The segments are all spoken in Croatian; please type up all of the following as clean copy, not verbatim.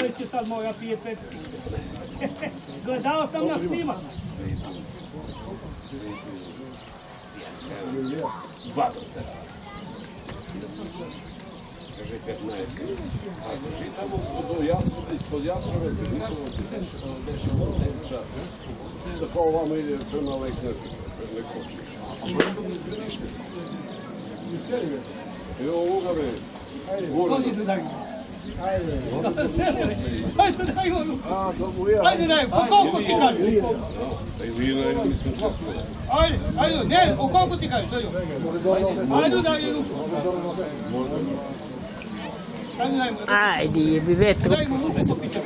Će sad moja pije Pepsi. Gledao sam na snimak. Kaže 15. A drži tamo ispod Jastrove, da kao ovamo ide prema Leknerku, ne kočiš. I ovoga be, Ajde daj onu. Ajde daj, po koliko ti kažeš? Ajde, ne, po koliko ti kažeš? Ajde daj jednu. Ajde, jebi vetru. Daj mu ruku to piće.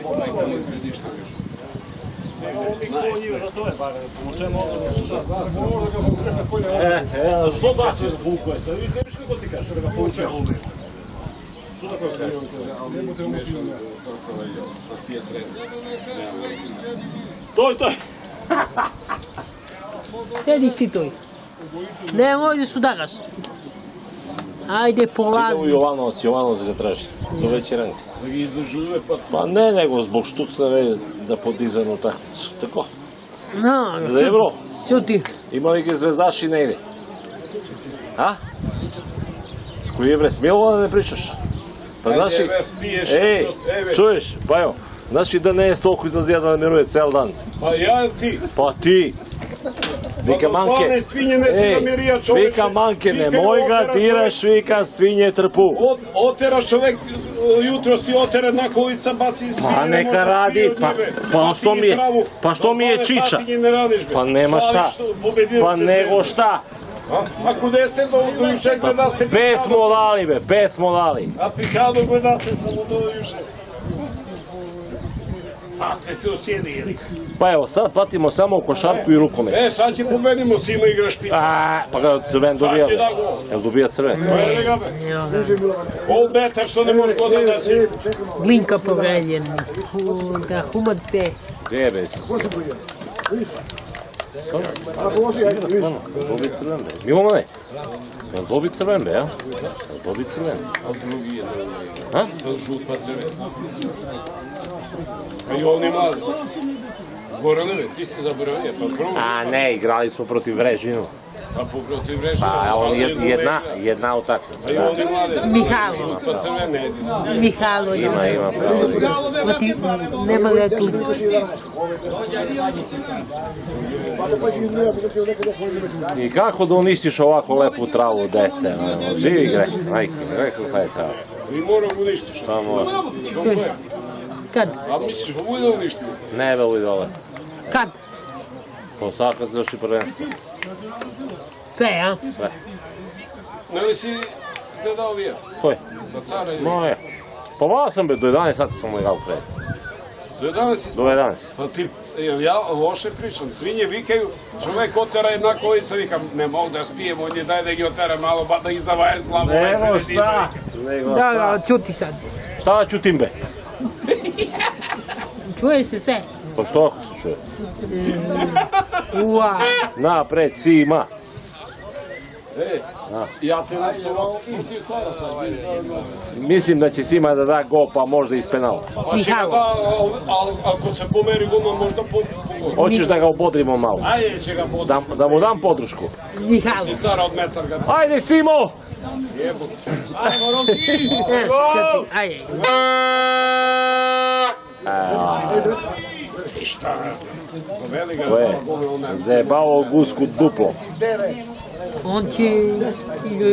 Što bačiš buku? Vidite viš kako ti kažeš da ga povučeš? Što tako kažeš? To je. Sedi si tu. Nemoj da sudaraš. Ajde, polazi. Jovanovac ga traži. Zove će ranke. Pa ne, nego zbog štucneve da podizanu takmicu. Tako? No, Dobro. čuti. Ima li ga zvezdaši negdje? A? S koji je bre, smijelo da ne pričaš? Pa znaš i... Ej, čuješ, pa evo. Znaš i da ne je toliko izlazija da namiruje cel dan? Pa ja ti? Pa ti. Vika manke. Vika manke, nemoj ga tiraš, vika svinje trpu. Oteraš čovjek, jutros ti otera na kolica, baci svinje. Pa neka radi, pa što mi je čiča? Pa nema šta, pa nego šta? Ako ne ste do juče gleda ste... Pet smo dali be, pet smo dali. A Pikado gleda ste samo do juče. Sad ste se osjedili. Pa evo, sad platimo samo košarku i rukomet. Sad će pobedimo, Sima igra špica. Pa ga crven dobija. Jel dobija crven? Pol metar što ne može godan da će. Glinka povredjen. Da, humac te. Gdje je bez? Dobi crven be. Milomane, jel dobi crven be, ja? Jel dobi crven? A drugi je Ha? žut pa crven. A i on je mladi. Goranove, ti si zaboravio, pa prvo. A ne, igrali smo protiv Vrežinu. Pa protiv Vrežina. Pa on jedna utakmica. A i on je mladi. Mihajlo. Pa crvene. Mihajlo Ima pravo. Protiv, nema rekli. I kako da uništiš ovako lepu travu, dete? Živi greh, majke, kakva je trava. I mora uništiš. Šta mora? Kad? A misliš, ovo da uništi? Ne veli dole. Kad? To sad kad se završi prvenstvo. Sve, a? Sve. Ne li si te dao vija? Koji? Pa cara je. Moje. Pa vas sam be, do 11 sati sam igrao kred. Do 11 si... Do 11. Pa ti, ja loše pričam, svinje vikaju, čovjek otera jedna kolica, vikam, ne mogu da spijem, on je daj da ih otera malo, ba da ih zavaje slabo. Nego šta? Da, čuti sad. Šta da čutim be? Čuje se sve. Pa što ako se čuje? Ua. Napred, Sima. Ja te napsovao protiv Sara sad. Mislim da će Sima da da gol, pa možda iz penala. Pa će ga da, ali ako se pomeri guma, možda pogodi. Hoćeš da ga obodrimo malo? Ajde će ga područiti. Da mu dam podršku. Mihajlo. Ti Sara od metar ga... Ajde, Simo! Jebut. Ajmo, Roki! Ajde. Ništa. Poveli ga. To je zajebao Gusku duplo. On će...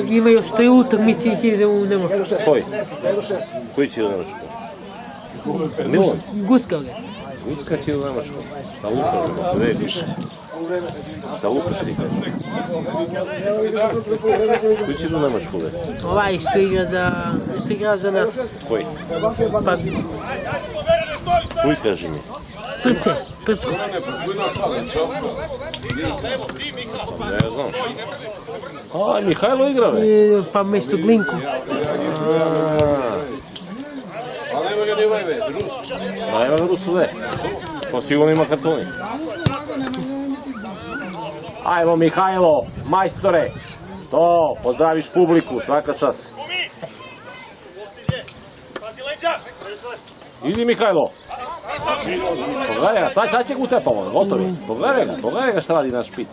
Ima još 3 utakmice i će da mu ne može. Koji? Koji će u Nemačku? Milan? Guska ga. Guska će u Nemačku. Da lukaš ga, ne više. Da lukaš ti ga. Koji će u Nemačku ga? Ovaj što igra za nas. Koji? Pa... Koji kaži mi? Prce, Prcko. Ne znam. A, Mihajlo igra ve? Pa mjesto Glinku. A nema ga ni ovaj već, Rus. A nema ga Rusu ve. To sigurno ima kartoni. Ajmo Mihajlo, majstore. To, pozdraviš publiku, svaka čas. Idi Mihajlo. Pogledaj ga, sad će ga utepamo, gotovi. Pogledaj ga šta radi naš špic.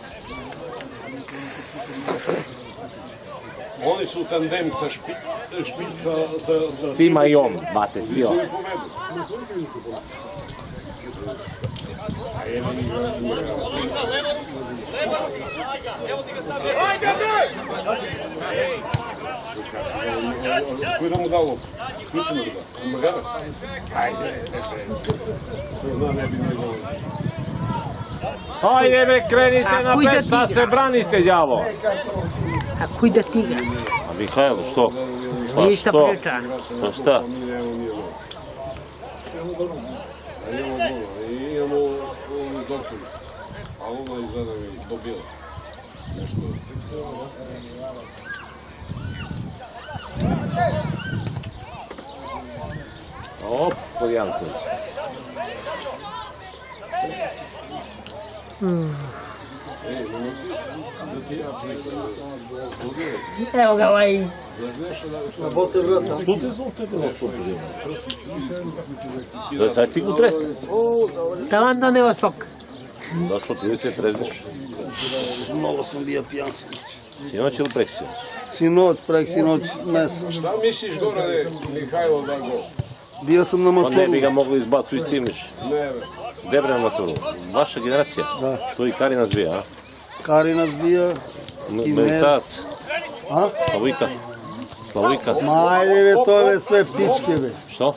Oni su tandem sa špica... Sima i on, bate, sila. Koji da mu dao loptu? Ključimo da ga. Magara? Ajde. Hajde me, krenite na pet, šta se branite, đavo? A kuj da tigra? A Mihajlo, što? Ništa priča. To šta? Imamo doktor. A ona izgleda mi dobila. Nešto. Op, kod Janković. Evo ga ovaj. Sad ti ga tresne. Taman doneo sok. Zašto ti se trezniš? Mnogo sam bio pijan. Sinoć ili preksinoć? Sinoć, preksinoć, mesa. Šta misliš, Gorane, Mihajlo da go? Bio sam na Pa ne bi motoru. ga mogli izbacu iz Timniš. Ne, Gde bre na motoru? Vaša generacija? Da. To i Kari nas bija, a? Karina zbija. I Melicac, A? Slavojka. Ma ajde ve, to je sve pičke ve. Što?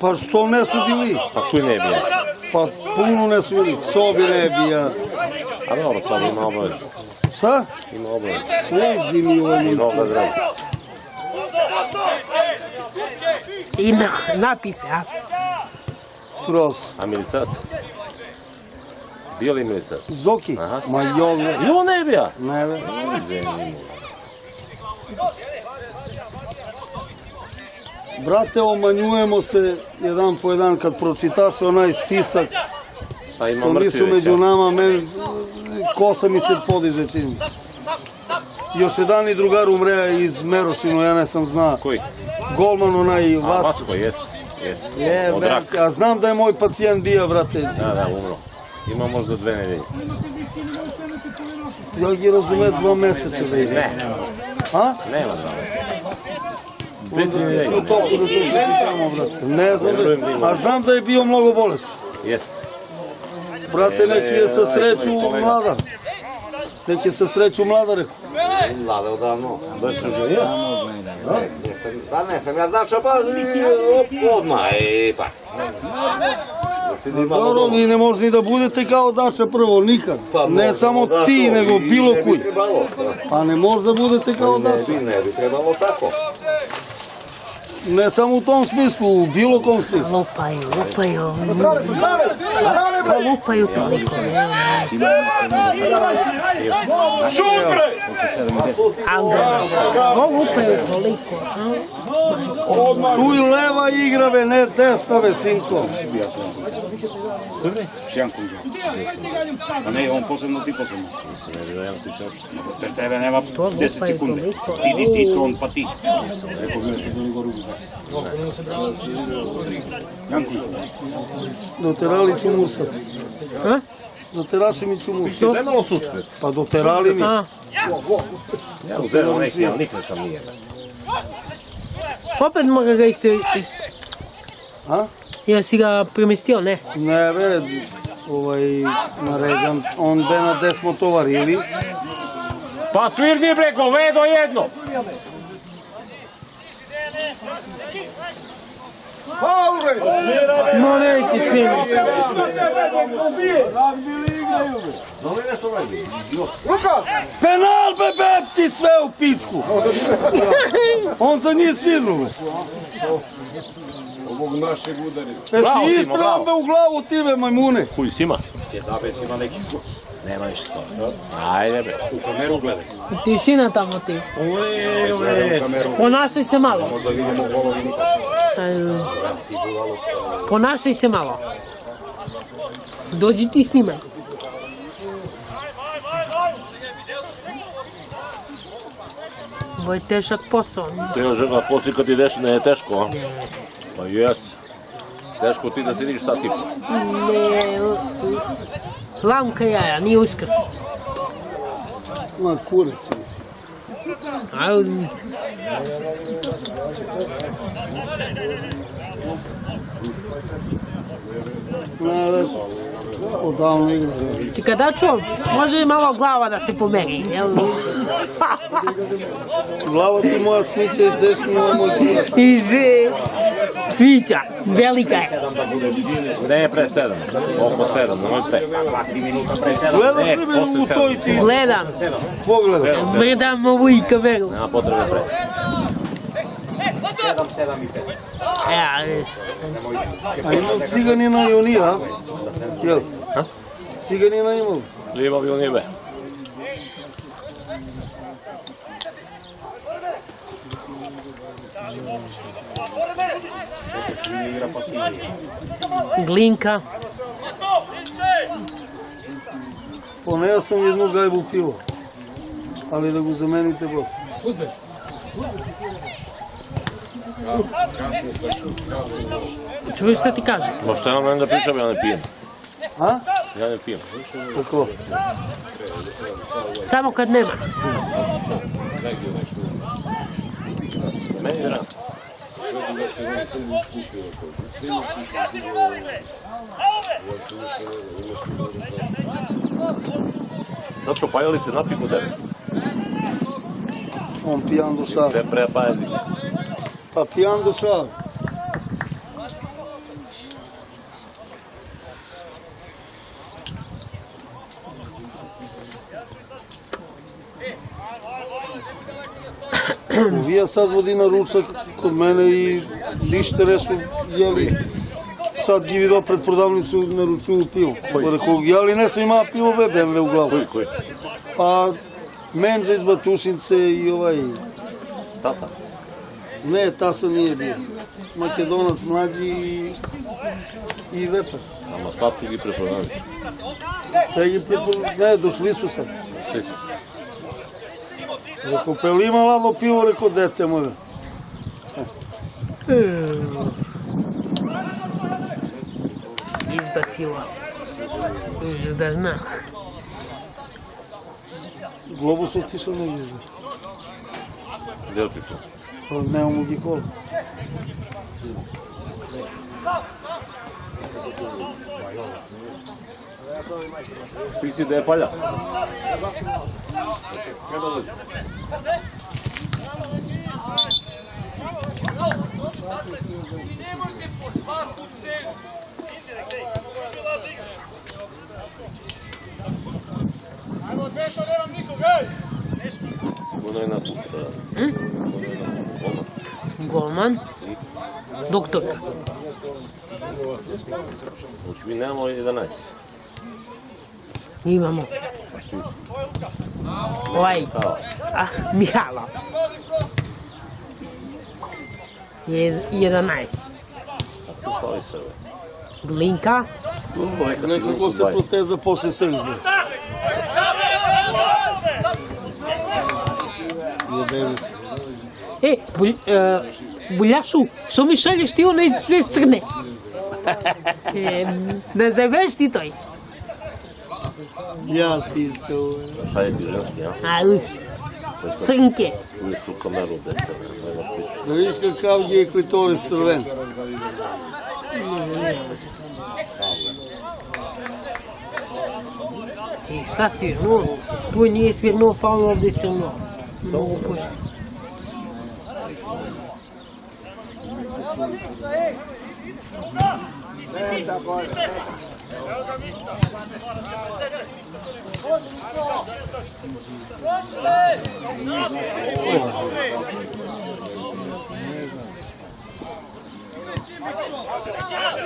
Pa što ne su bili? Pa kuj ne bija? Pa puno ne su bili. Sobi ne bija. A dobro, sad ima obavez. Šta? Ima obavez. Ne zimi ovaj I mi. noga draga. I napise, a? Skroz. A Milicac? Bio li Milicac? Zoki? Aha. Ma jove. I on ne bija? Ne ve. Zanimljivo. Brate, omanjujemo se jedan po jedan kad pročitaš onaj stisak. Pa ima To mrtvi nisu već, među a? nama, kosa mi se podiže čini. Još jedan i drugar umreja iz Merošinu, ja ne sam zna. Koji? Golman onaj A, Vasko. Vasko, jest. Je, Od raka. a znam da je moj pacijent bio, brate. Da, umro. Ima možda 2 nedelje. Jel gi razume 2 meseca da ide? Ne, A? nema 2 meseca. 2-3 nedelje. Što toliko da tu se čitamo, brate? Ne znam, a znam da je bio mnogo bolest. Jest. Brate, neki je sa sreću mlada. Neki je sa sreću mlada, rekao. Mlade odavno. Da se ženio? Pa ne sam ja znači, pa odmah, pa. Dobro, vi ne možete ni da budete kao Daša prvo, nikad. Ne samo ti, nego bilo koji. Pa ne može da budete kao Daša. Ne bi trebalo tako. Ne samo u tom smislu, u bilo kom smislu. Lupaju. Pa lupaju toliko, ne? Ali lupaju toliko, a? Tu i leva igrave, ne desnave, sinko. A ne, on posebno, ti posebno. Ter tebe nema To 10 lupaju sekunde. toliko. Ti, on pa ti. Jankuj. Doterali ću mu sad. A? Doteraši mi ću mu sad. Što? Nemalo susret. Pa doterali mi. A? Ja uzelo neki, ali nikad tam nije. Opet mora ga isto... A? Jesi ga premestio, ne? Ne be, naređam, on be na desmo tovarili. Pa svirni bre, govedo jedno! No neće svirni. Penal be ti sve u pičku. On za njih svirnu be. ovog našeg udarica. Bravo, Jesi Simo, ispravan bravo. be u glavu ti be majmune. Kuj Sima? Da bez ima neki. Nema ništa. Ajde bre. U kameru gledaj. Tišina tamo ti. Ponašaj se malo. Možda vidimo golovi nikad. Ponašaj se malo. Dođi ti snimaj. Ovo je težak posao. Težak, a poslije kad ideš ne je teško, a? Pa jes. Teško ti da sediš sad tipa. Ne, lamka jaja, nije uskrs. Ma kurac mislim. Ali, Odavno igra. ti kada ću, može i malo glava da se pomeri, jel? Glava ti moja smića i seš mi ovo moj kurac. Iz svića, velika je. Ne, pre 7. Oko 7, nemoj pre. Gledaš li me u to i ti? Gledam, Pogledaj. gledam ovu i kameru. Nema potrebe pre. 7 i 5. Ja, A ima ciganina i oni, a? Jel? Ha? Ciganina imao. Lijevo ili nije be. Glinka. Poneo sam jednu gajbu pivo. Ali da go zamenite bosa. Čuješ šta ti kaže? Ma šta nam da pričam, ja ne pijem. A? Ja ne pijem. Kako? Samo kad nema. Meni je rano. Znači, opajali se napij kod tebe. On pijan do šara. Sve pre pajazi. Pa pijan do šara. Ovija sad vodi na ručak kod mene i lištere su jeli. Sad gi vidio pred prodavnicu naručuju pivo. Rekao, jeli ne sam imala pivo BMW u glavu. Koji? Pa menđa iz Batušnice i ovaj... Tasa? Ne, Tasa nije bio. Makedonac mlađi i Vepar. Ama sad ti gi preprodavnici. Ne, došli su sad. Rekao, pa ili ima lado pivo, rekao, dete moje. Izbacila. Da zna. Globus otišao na izgled. Gdje ti to? Pa nemamo gi kola. Piksi da je palja. Ono je na kupu. Golman. Doktor. Znači mi nemamo 11. Imamo. Ovaj. Mihala. 11. Glinka. Nekako se proteza posle Sexbe. Jebeli se. Buljašu, što mi šalješ ti ono iz sve crne? Ne zajmeš ti toj? Ja si se ove. Šalje ti ženski, ja? A, uš. Crnke. Čuli su kameru, dete. Da vidiš kakav je klitoris crven. Šta si svirnuo? Tvoj nije svirnuo, faul ovdje svirnuo. Mogu pušiti.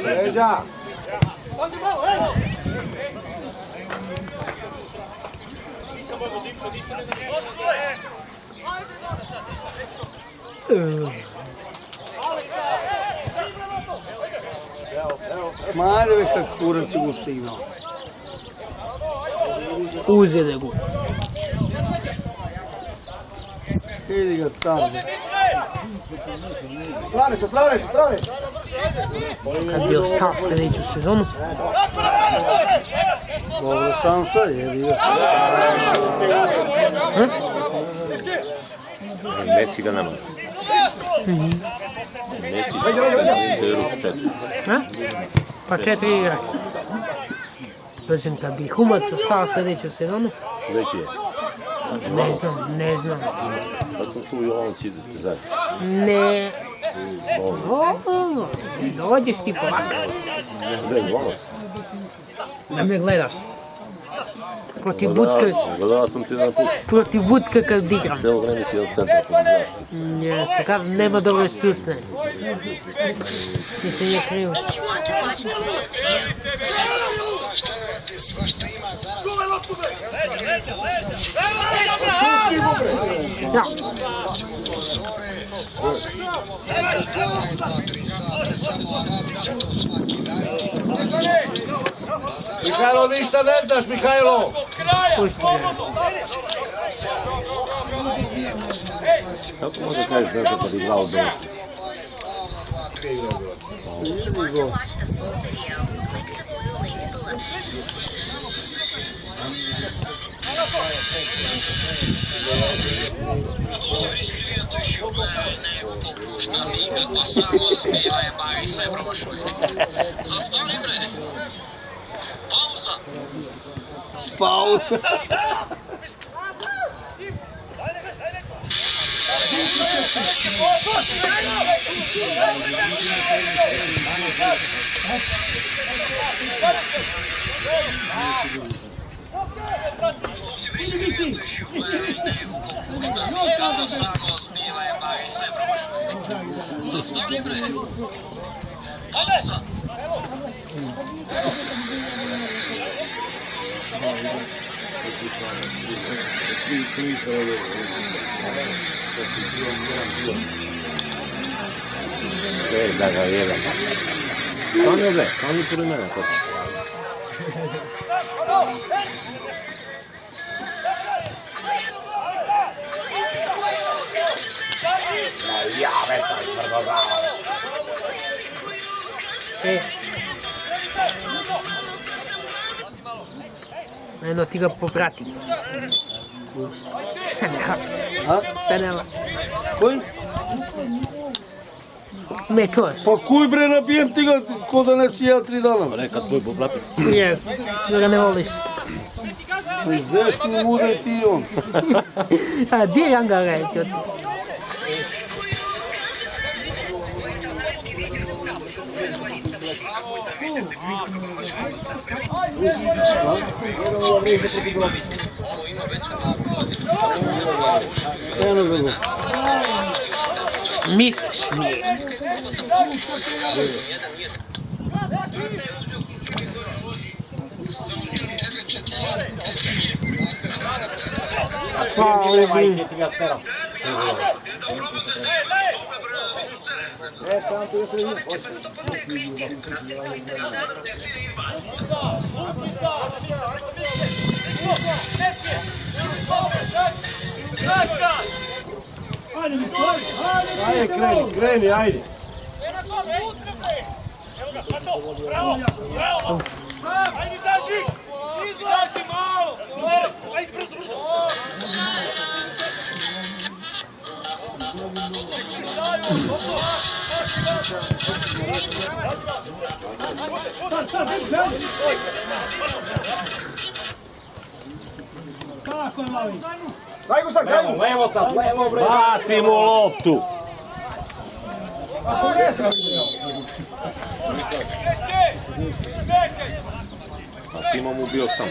Leđa! Maljeve kak kurac je ustignuo. Uzede go. Vidi ga car. Strane! kad bi ostao sljedeću sezonu. Dobra šansa, jer je Messi ga nema. Messi Interu 4. Pa 4 igrača. Kažem, kad bi Humac ostao sljedeću sezonu, Veći je. ne znam. Pa sam čuo i on ci zajedno. Ne. Dođeš ti polako. Ne, Volac. Da me gledaš. Protiv Bucka. Gledala sam ti jedan put. Protiv Bucka kad igram. Cijelo vreme si od centra pod zaštitu. Se kažem, nema dobre šutne. Mislim je krivo. Ja. Mihajlo, ništa ne znaš, Mihajlo! Pusti me. Kako može kažeš da kad je igrao dobro? Što se iskrivio, to je šupa, nego popušta nikakva samo spila je bavi sve promašuje. Zastani bre! Pauza! pauza. Što se iskrivio, to je šupa, nego popušta nikakva samo spila je bavi sve promašuje. Zastani bre! Pauza! Da ga jedan. Stani bre, stani pored mene. Eno ti ga poprati. Sanela. A? Sanela. Koji? Me čuvaš? Pa kuj bre, nabijem ti ga ko da nesi ja 3 dana. Neka tvoj poprati. Yes. Da ga ne voliš. Zašto mu bude ti on? A di je ga reći od ti? Eno ga. Misliš nije? Ajde, kreni, ajde. Ajde, izađi! Izađi malo! Ajde, brzo, brzo! Tako je, mali. Daj go sad, daj mu. Levo sad, levo bre. Baci mu loptu. A Simo mu bio sam.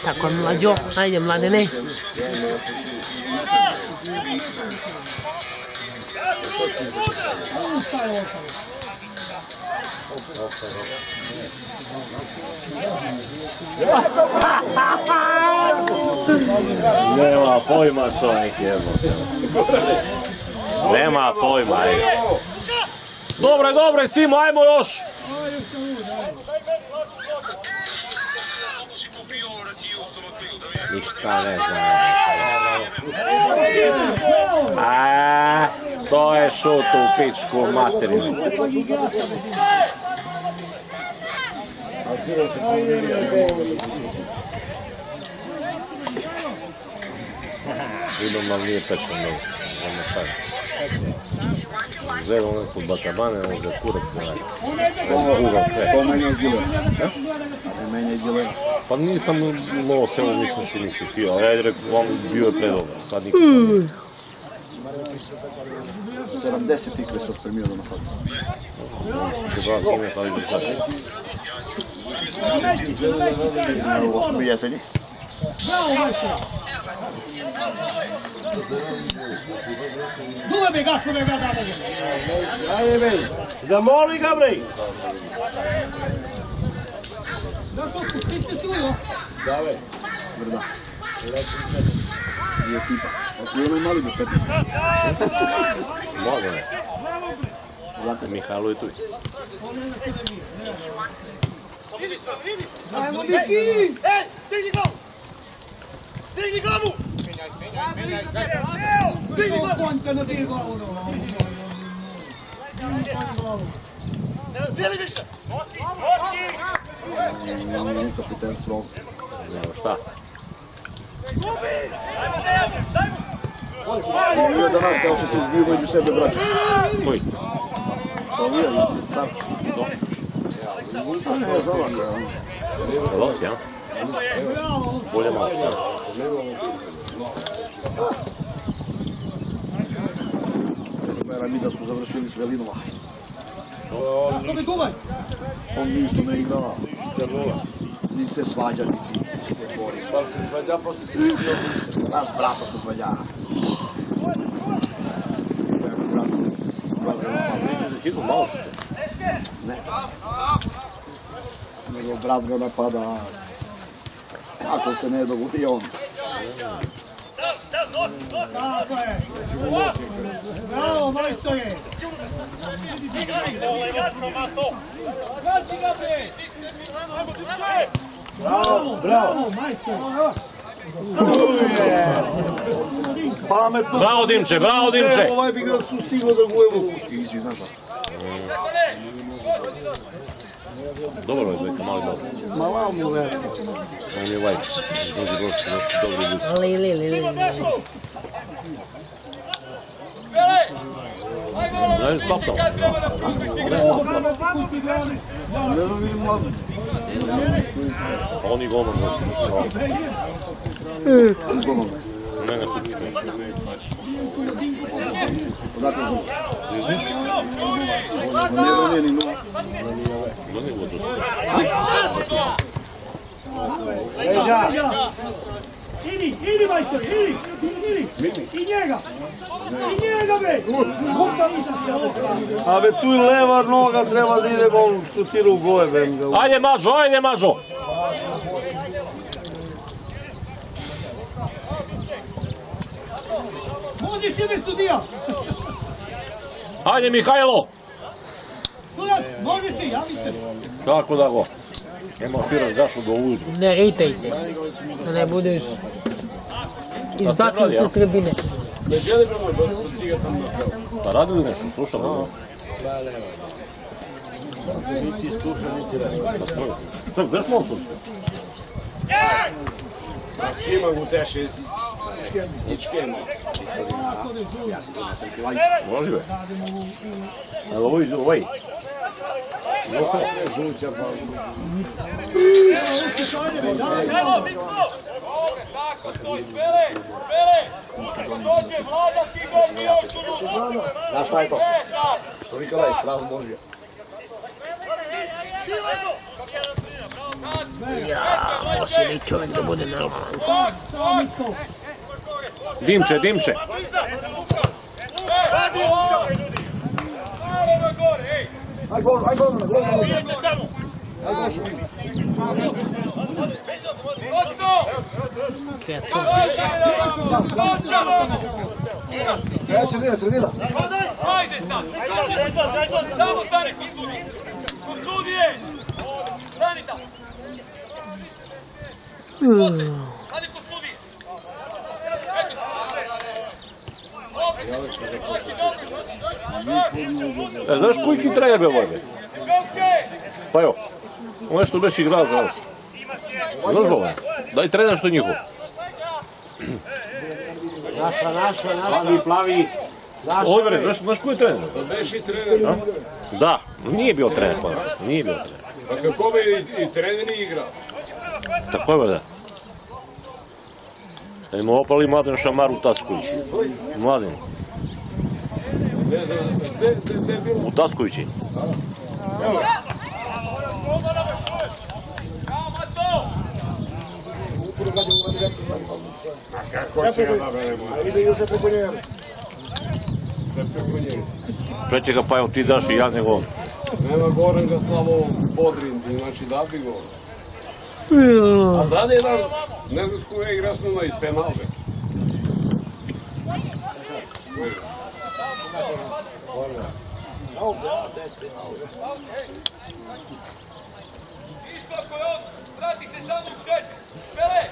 Tako, mlađo, ajde Mladene. Nema pojma čovjek jedno. Nema pojma. Dobre, Simo, ajmo još. Ništa ne znam. To je šut u pičku materinu. Idom vam nije pečeno. Zelo neku batabane, ono za kurac se radi. Ugao sve. To meni je djelo. Meni je djelo. Pa nisam malo selo, nisam si nisi pio, ali ja rekao, vam bio je predobar, sad nikad. 70 ikre sam spremio do nasad. Dobra, s njime sad idu sad. Ovo su mi jeseni. Dove gašo me ga damo. Ajde, bej. Zamoli ga, brej. Zašto pustite sujo? Dave. Vrda. I ekipa. Ako je onaj mali do 15. Može ne. Mihajlo je tu. Ajmo Miki! Digni glavu! Digni glavu! Digni glavu! Digni glavu! Ne sjeli više! Nosi! Kapitan Strong. Znamo šta? Bio danas kao što se izbio među sebe braća. Koji? To bio, car. A ne, zavak. Los, ja? Bolje malo šta. Mera mi da su završili s Velinova. Što mi guvaj? On ništa ne igrava. Ni se svađa, niti. Pa se svađa, pa se sviđa. Naš brata se svađa. Hidu malo. Ne. Nego brat ga napada. Ako se ne dogodi on. Tako je! Bravo, majstore! Bravo, majstore! Pametno. Bravo, Dimče, bravo, Dimče! Ovaj bi ga sustigao za Gujevu. Izi, znaš da. Dobro je, Beka, mali dobro. Malo mu verno. On je ovaj, dođe došli, dobro ljudi. Li. Znaš, stopno. Ne znam vidim mladu. On je golman došli. Golman. Ne, kući. Odakle znam? Ne ni no. No ne bilo došli. Idi, majstore, idi! I njega! Bre! A be tu leva noga treba da ide, on šutira u gojbe. Ajde, Mađo! Možeš ime studija! Ajde, Mihajlo! Možeš i, javi se! Kako da go? Nemo sviraš gašu do ujutru. Ne ritaj se. Da ne budeš izbačen sa tribine. Ne želi prema ciga tamo na kraju. Pa radili nešto, slušamo. Niti sluša, niti radi. Sad, gdje smo slušali? Svima mu teši. Ičkemo. Može be. Ali ovo iđe ovaj. Žuća pa. Evo, Mikso! Tako, stoj, Pele! Ako dođe vlada, ti go Miroviću ljudu! Znaš šta je to? Što Nikolaj, strast Božja. Ja, ovo će li čovjek da bude normalan. Dimče, Dimče. Ajde sad! Samo stani kod sudije! Kod sudije! Stani tamo! Stani kod sudije! Znaš koji ti trener be vojbe? Pa jo, ono što beš igrao za nas. Znaš bo daj trener što je njihov. Plavi, plavi. Odbre, znaš koji je trener? Beši trener. Da, nije bio trener kod nas, nije bio trener. Pa kako bi i trener igrao? Tako je, da. Da ima opali Mladen Šamar u Taskovići. Mladen. Ne znam, gde je bilo? U Taskovići. Kako će ga naberemo? Čeće ga pa evo ti daš i ja nego on. Nema Goran ga slavo Bodrin, znači da bi go. A da li jedan, ne znam s koje igra smo iz penalbe. Isto ako je on, vrati se samo u četiri! Pele!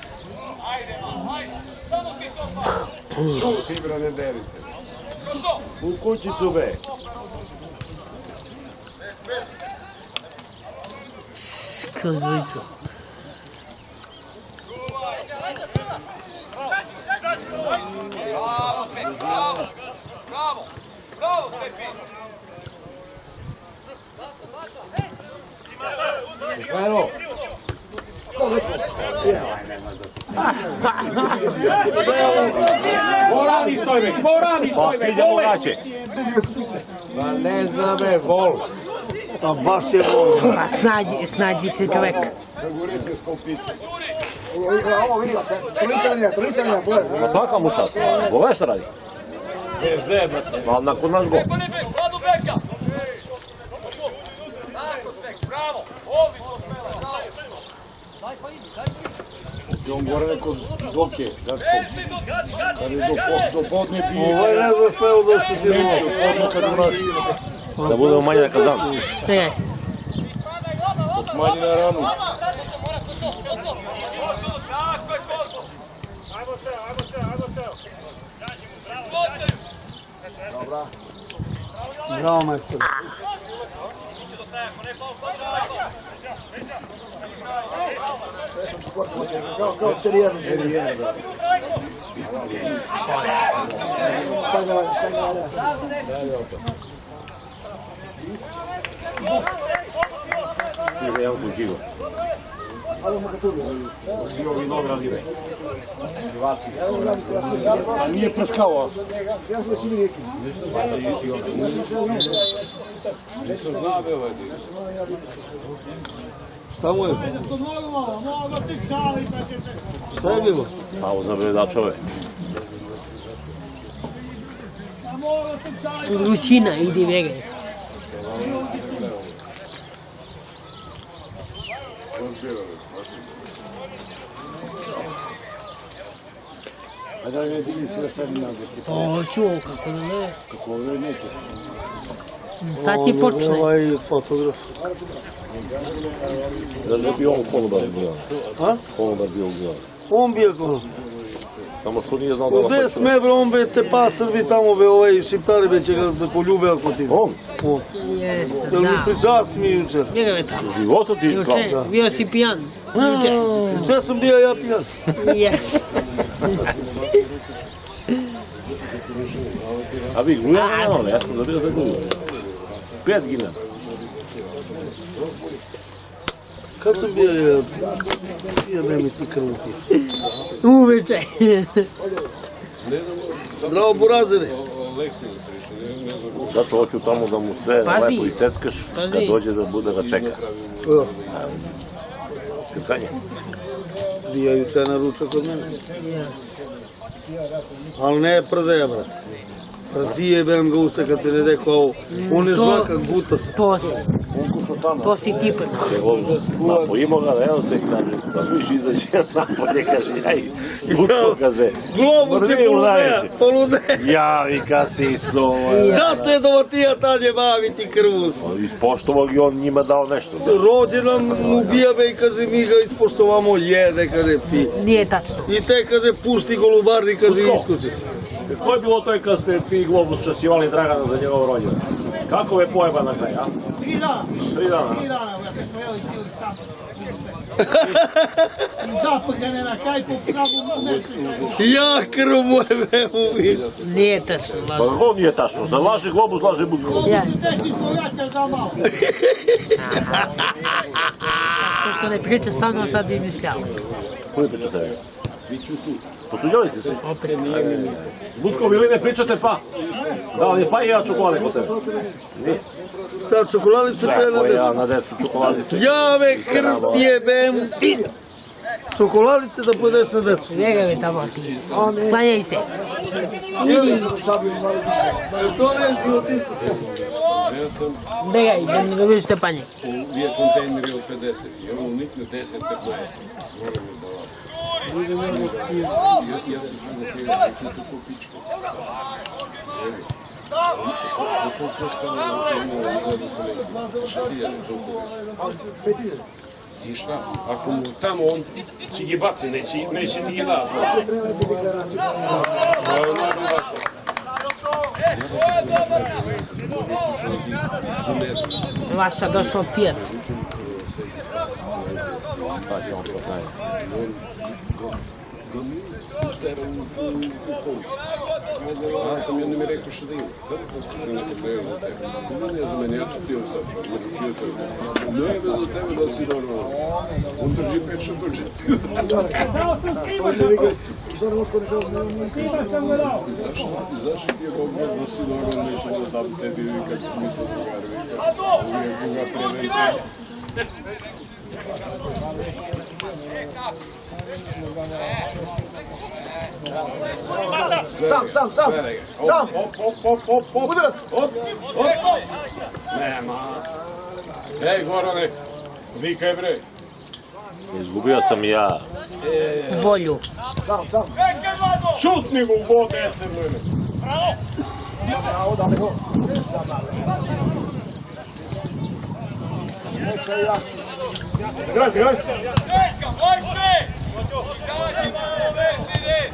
Ajde, ajde! Samo ti to pa! Ti bra ne deri se. Kroz to! U kućicu be. Kroz dvojicu. Bravo, Stepi, bravo! Bravo! Bravo, Stepi! Evo. Poradi Stojbek, poradi Pa Stojbek, idemo gaće. Pa ne zna me, vol. A baš je volno. Pa snađi se čovjek. Ma svaka mu čast. Gledaj šta radi. Ali nakon naš gol. Beko ne bek, Vladu beka! Tako, Cvek, bravo! Odlično smela, bravo! On gore neko doke, Vešli do podne bi Ovaj ne zna sve od što si Da budemo manje na kazan. Čekaj. smanji na ranu. Tako je, Korto! Bravo, majstor. Kao terijer. Ide jedan tu živo. Svi ovi novi radime. Živaci. A nije prskao. Šta mu je? Šta je bilo? Malo za vredačove. Vrućina, idi vegaj. A da li ne digni se da sad nade? O, čuo kako da ne. Kako ovo je neke. Sad će počne. Ovaj fotograf. Znaš da bi on konobar bio? A? Konobar bio bio. On bio ko? Samo što nije znao da ga Gde sme bre, on be te pasar bi tamo be ovaj šiptari be će ga zakoljube ako ti. On? On. Jesam, Jel mi da. pričao si mi jučer? Gdje me tamo? U životu ti kao? Juče, bio si pijan. Juče. Jučer sam bio ja pijan. Jes. A vi gledali, ja sam zabio za gledali. 5 gina. Kad sam bio ja pijan? Jebe mi ti krvu piču. Uveče. Zdravo burazere. Zato hoću tamo da mu sve Pazi. lepo iseckaš, kad Pazi. dođe da bude ga čeka. Škrkanje. Bija juče na ručak kod mene. Ali ne prdeja, brate. Prdije bem ga use kad se ne deko ovo. On je žlaka, guta se. To si ti pa. Napojimo ga, evo se, kaže, da viš izađe napolje, kaže, jaj, Butko, kaže, Globus je poludeja. javi ka si su. Da te dovatija tad je baviti krvus. Ispoštovao i on njima dao nešto. Rođendan ubija be i kaže mi ga ispoštovamo, jede, kaže ti. Nije tačno. I te kaže pušti golubarni, kaže iskoči se. Ko je bilo to kad ste ti Globus časivali Dragana za njegov rođendan? Kako je pojeba na kraj, a? 3 dana. 3 dana. 3 dana, ja sam pojeli cijeli sam. Zapadljene na kaj po pravu mjestu. Ja krv moje vemu vidim. Nije tačno. Pa on nije tačno, za laže Globus, laže Butko. Ja. Teši to jače za malo. Pošto ne priča sa mnom, sad izmišljava. Koji pričate? Posuđali ste se? Opet. Butko, vi li ne pričate pa? Da li je pa i ja čokolade kod tebe? Nije. Šta, čokoladice pije na Ko ja decu? na decu čokoladice? Ja me krv jebem. Čokoladice da pojedeš na decu. Vega mi tamo ti. Klanjaj se. Idi. To ne životista. Begaj, da ne dobiš tepanje. Dvije kontejneri od 50. I ono unikne 10-15. Ja se znam da se to pičko. To košta i šta? Ako mu tamo on će gi baci, neće ti gi da. Vaša došao pijac. Ja sam jednom mi rekao što da ima. Kako žena kod nema za tebe? Ne za mene, ja sam htio sad, naručio to. Ne je za tebe da si normalno. On drži 5 šupače. Znaš i ti je Bogdan da si normalno nešto da dam tebi kad misle drugari. Uvijek Boga prevencija. Sam! Udarac! Nema. Ej, Gorane, vikaj bre. Izgubio sam ja. Volju. Šutni mu u vode, ete mene. Grazie, grazie. Čeka, hajde! Izađi malo, već ide!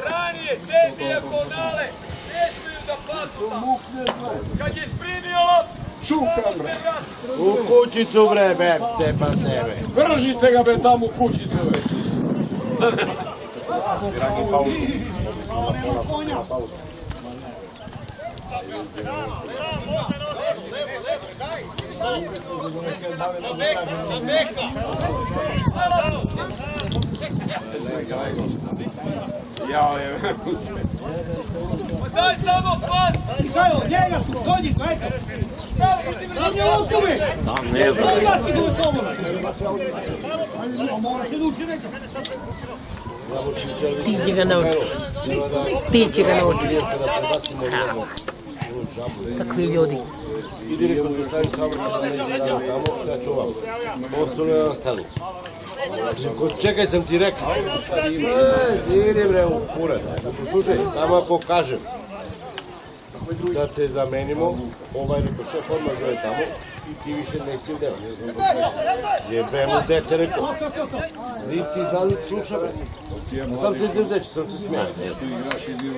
Ranije te dijagonale ne smiju da padnu. Kad je primio Čukam bre. U kućicu bre, bebte, pa tebe. Vržite ga be tamo u kućicu bre. Jao je, daj samo pas! Mihajlo, njega su, dođi, eto! Nije uskumi! Tam ne znam. Ti će ga naučiš. Ti će ga naučiš. Takvi ljudi. Idi rekao da taj savršeno tamo, ja čuvam. Ostalo je na stanicu. Čekaj, sam ti rekao. Idi bre u kurac. Slušaj, samo ako kažem da te zamenimo, ovaj rekao šef odmah zove tamo i ti više ne si deo. Jebem u dete rekao. Ni ti da li sluša bre. Sam se izreći, sam se smijao. što igraš i dio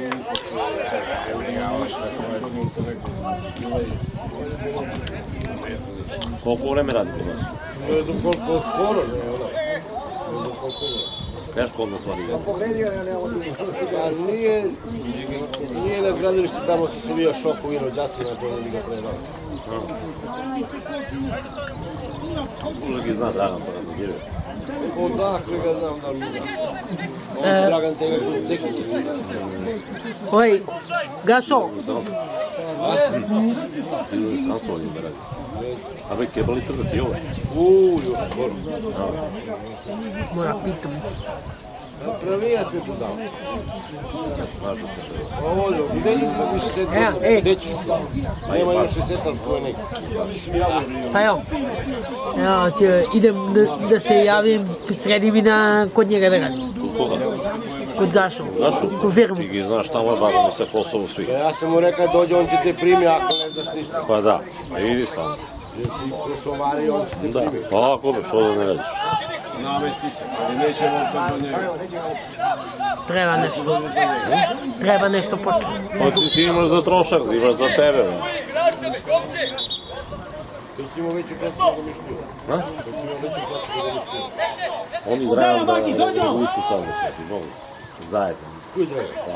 Koliko vreme radi kod nas? Ne znam koliko skoro, ne ono. Ne znam koliko vreme. Teško odnos stvari. A nije na gradilištu, tamo su se bio šokovi rođaci na Džonu Liga pre roda. Uvijek zna Dragan pa da diruje. Odakle ga znam da mi Dragan tebe kod cekiće. Oj, Gašo, Sam to ovdje radi. A već je bili strgati ove. Još skoro. mora pitam. Pravija se tu dao. Znaš da se to. Ovo, gdje više se gdje ćeš tu dao? Nema još 60, to je neki. Pa evo, idem da se javim, sredi mi kod njega da radim. Koga? Kod Gašu. Gašu? Kod firmu. Ti znaš tamo je bavimo se Kosovo svi. Ja sam mu rekao dođe, on će te primi ako ne znaš ništa. Pa da, pa idi stvarno. Jer si Kosovari, on će te Da, primi. pa ako bi, što da ne radiš? Namesti se, ali nećemo to do njega. Treba nešto početi. Pa ti imaš za trošak, imaš za tebe. Građane, komče! Jer ćemo već u Kosovo mišljivo. Ha? Oni Dragan da regulišu samo se, mogu. Zajedno. Kuj Dragan? Pa,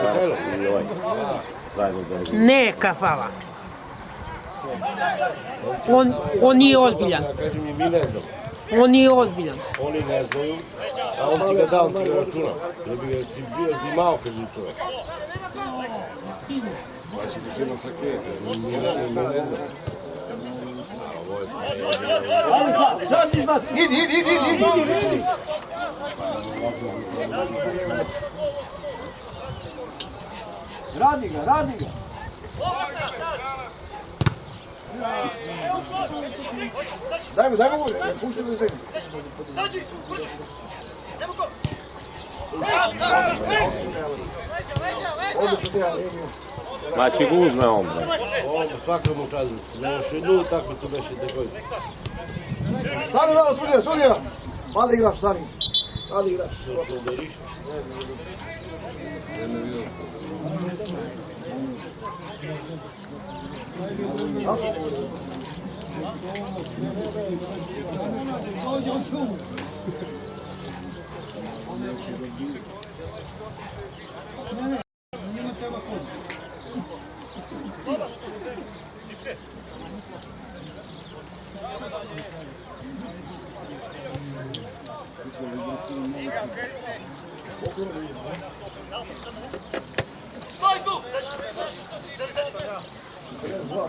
Dragan, i ovaj. Zajedno da regulišu. Neka fala. On nije ozbiljan. Ja kažem i mi ne znamo. On nije ozbiljan. Oni ne znaju, a on ti ga dao, ti ga računa. Da bi ga si bio zimao, kaže čovjek. Znači da ćemo sa klijete. Mi ne znamo. Idi. Radi ga. Daj mu, pušti da se. Zađi, brže! Nemo to! Odlično te ja. Znači ga uzme on, bre. On svakog mu kažu, ne još jednu utakmicu beše također. Stani malo, sudija. Mali igrač, stani. Stoj tu!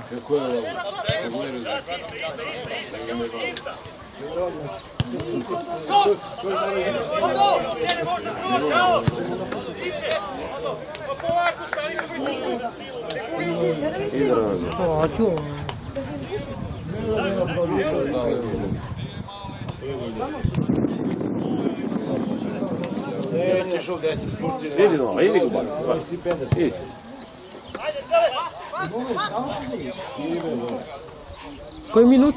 Kako je ovo? Kako je Hoću. Nećeš u 10 kurci. Idi no, idi go baci. Idi. Koji minut?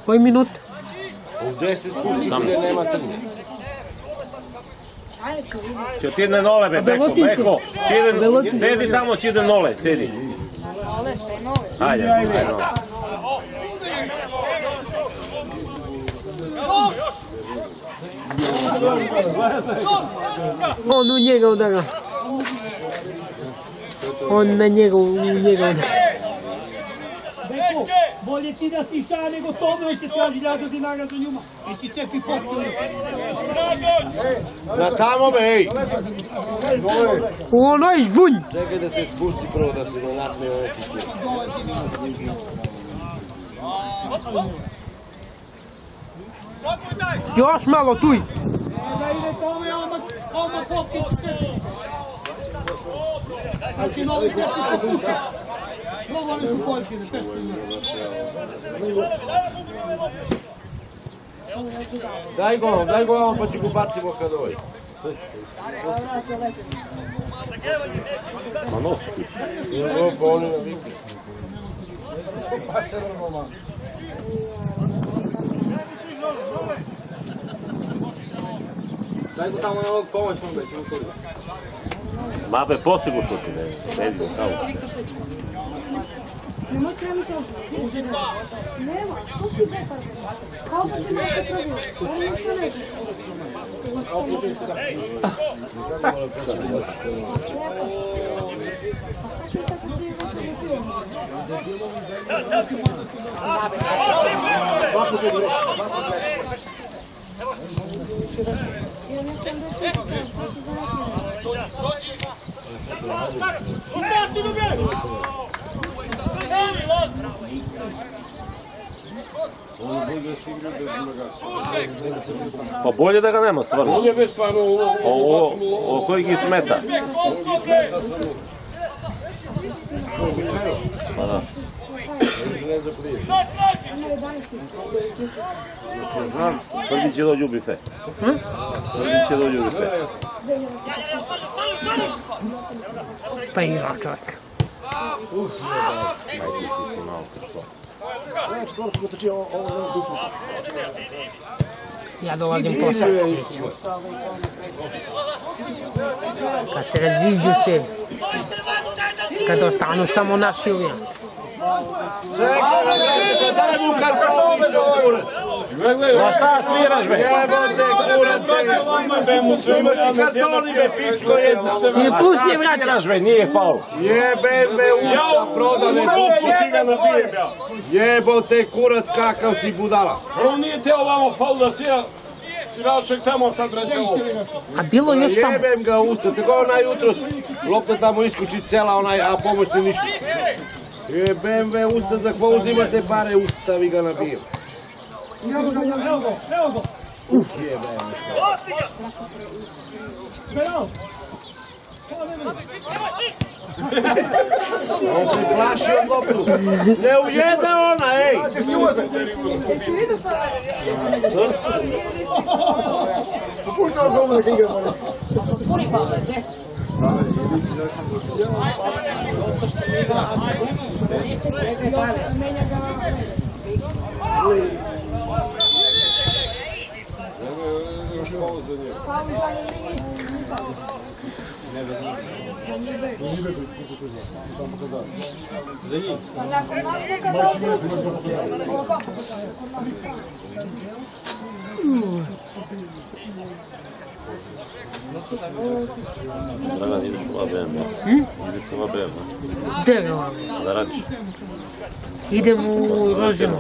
Koji minut? U 10 kurci gdje nema crne. Če ti idne nole, be, Beko. Sedi tamo, če idne nole, sedi. Nole, što je nole? Ajde nole. On u njega udara. On na njega udara. Bolje ti da si ša nego Todorović što traži 1000 dinara za njuma. I si cepi potpuno. Na tamo me, ej! Onaj žbunj! Čekaj da se spusti prvo da se ne natne na neki stil. Još malo tuj! Da ide tome, odmah kopci cepi. Znači novi kopci popuša. Mnogo oni su poljšine, testuju. Daj go ovom pa ću go bacimo kad ovaj. Ma nosu ti. Ovo pa oni na viki. Daj go tamo na ovog pomoćnog da ćemo to. Ma be, poslije go šuti, ne. Sedi go tamo. Nemoj krenuti ovdje. Nema, što si dekar? Kao da ti nešto probio. Ovo ništa neće. Pa bolje da ga nema, stvarno. On je već stvarno Ovo kojeg ih smeta. Pa da. Znam, prvi će dođu u bife. Prvi će dođu u bife. Pa igra čovjek. Majke si isti malo kršlo. Ja dolazim posle. Kad se raziđu se, kad ostanu samo naši uvijek. Daj mu kartone za kurac. Ma šta sviraš, be? Jebote kurac. Imaš ti kartoni, be, pičko jedna. I pusti vraća. Sviraš, be, nije faul. Jebem me usta prodane. ti ga nabijem ja. Jebote kurac kakav si budala. On nije teo ovamo faul da svira. Sviralček tamo sad reće ovo. A bilo još tamo. Jebem ga usta. Tako onaj jutros lopta tamo iskuči cela onaj, a pomoćni ništa. Jebem me usta, za kva uzimate pare, ustavi ga nabijem. Evo go. Jebem me se. Penal. On se plaši od loptu. Ne ujede ona, ej! Jesi vidio pa? Puni pa, desno. Još faul za njega. Dragan, ideš u ABM, ja? Ideš u ABM, Gdje je ovo? ja? Da radiš? Idem u Rožinu.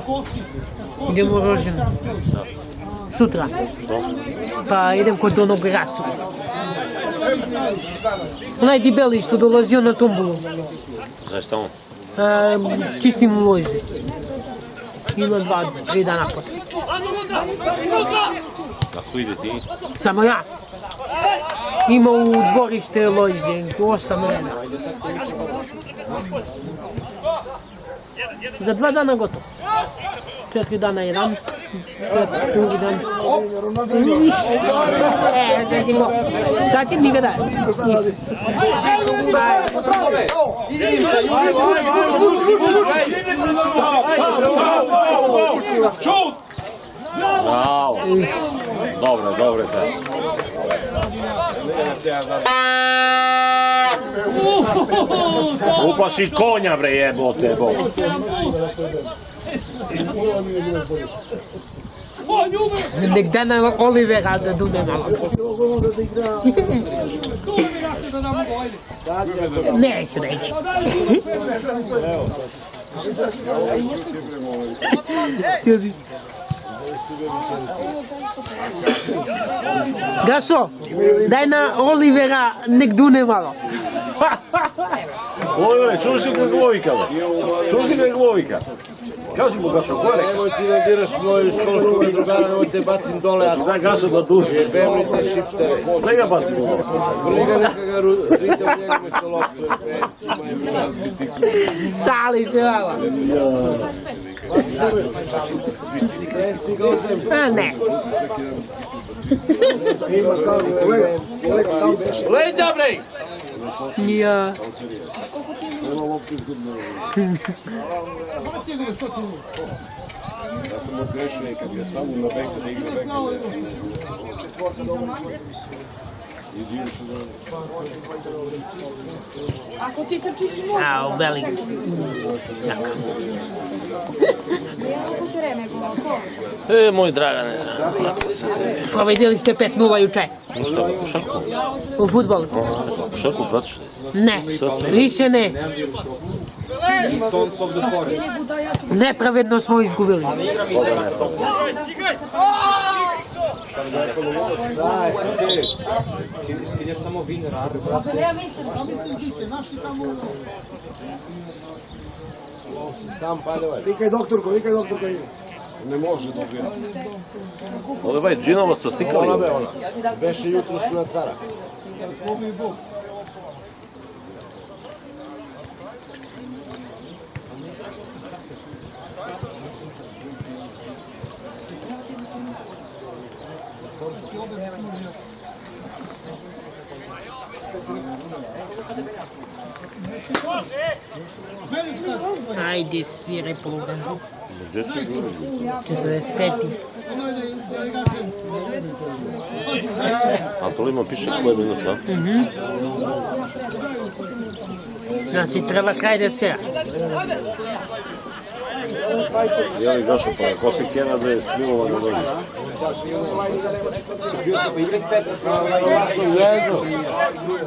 Sutra. Što? Pa idem kod onog Racu. Onaj debeli što dolazio na tombolu. Znaš šta on? Čistim u lozi. Ima 2-3 dana poslije. Kako ide ti? Samo ja. Ima u dvorište loze, 8 reda. Za 2 dana gotovo. 4 dana jedan, 4 dan. Sad ti nikada. Bravo. Dobre te. Upaši konja, bre, jebote, bo. Nek dana Olivera da dude malo. Neću. Gaso, daj na Olivera nek dune malo. Oj, čuš li kak logika, bre? Kaži mu Gašo, ko je rekao? Nemoj ti da diraš moju školsku drugara, nemoj te bacim dole, a Daj Gašo da duže. jebem li te šiptere. Daj ga bacim u nos. Briga neka ga rite u njega mesto loptu, Sali se malo. A ne. Leđa, bre! Ja. Ja sam odgrešio kad je stavio na beka da igra beka. Ako ti trčiš mogu. A, u Beling. Jak. Ne ako teren, nego ko? Moj Dragane, Pa vidjeli ste 5-0 juče. šta, košarku? U futbolu. Košarku pratiš li? Ne, više ne. Nepravedno smo izgubili. Vikaj doktorko. Ne može dobijati. Ovaj džinova su stikali. Беше jutro на цара. Ajde, sviraj polugan. Gdje su bili? 45. A to ima piše s koje minuta? Znači, treba kraj da svira. Ja li gašu pa ko se kjera da je smilovan na dođe? Не знам.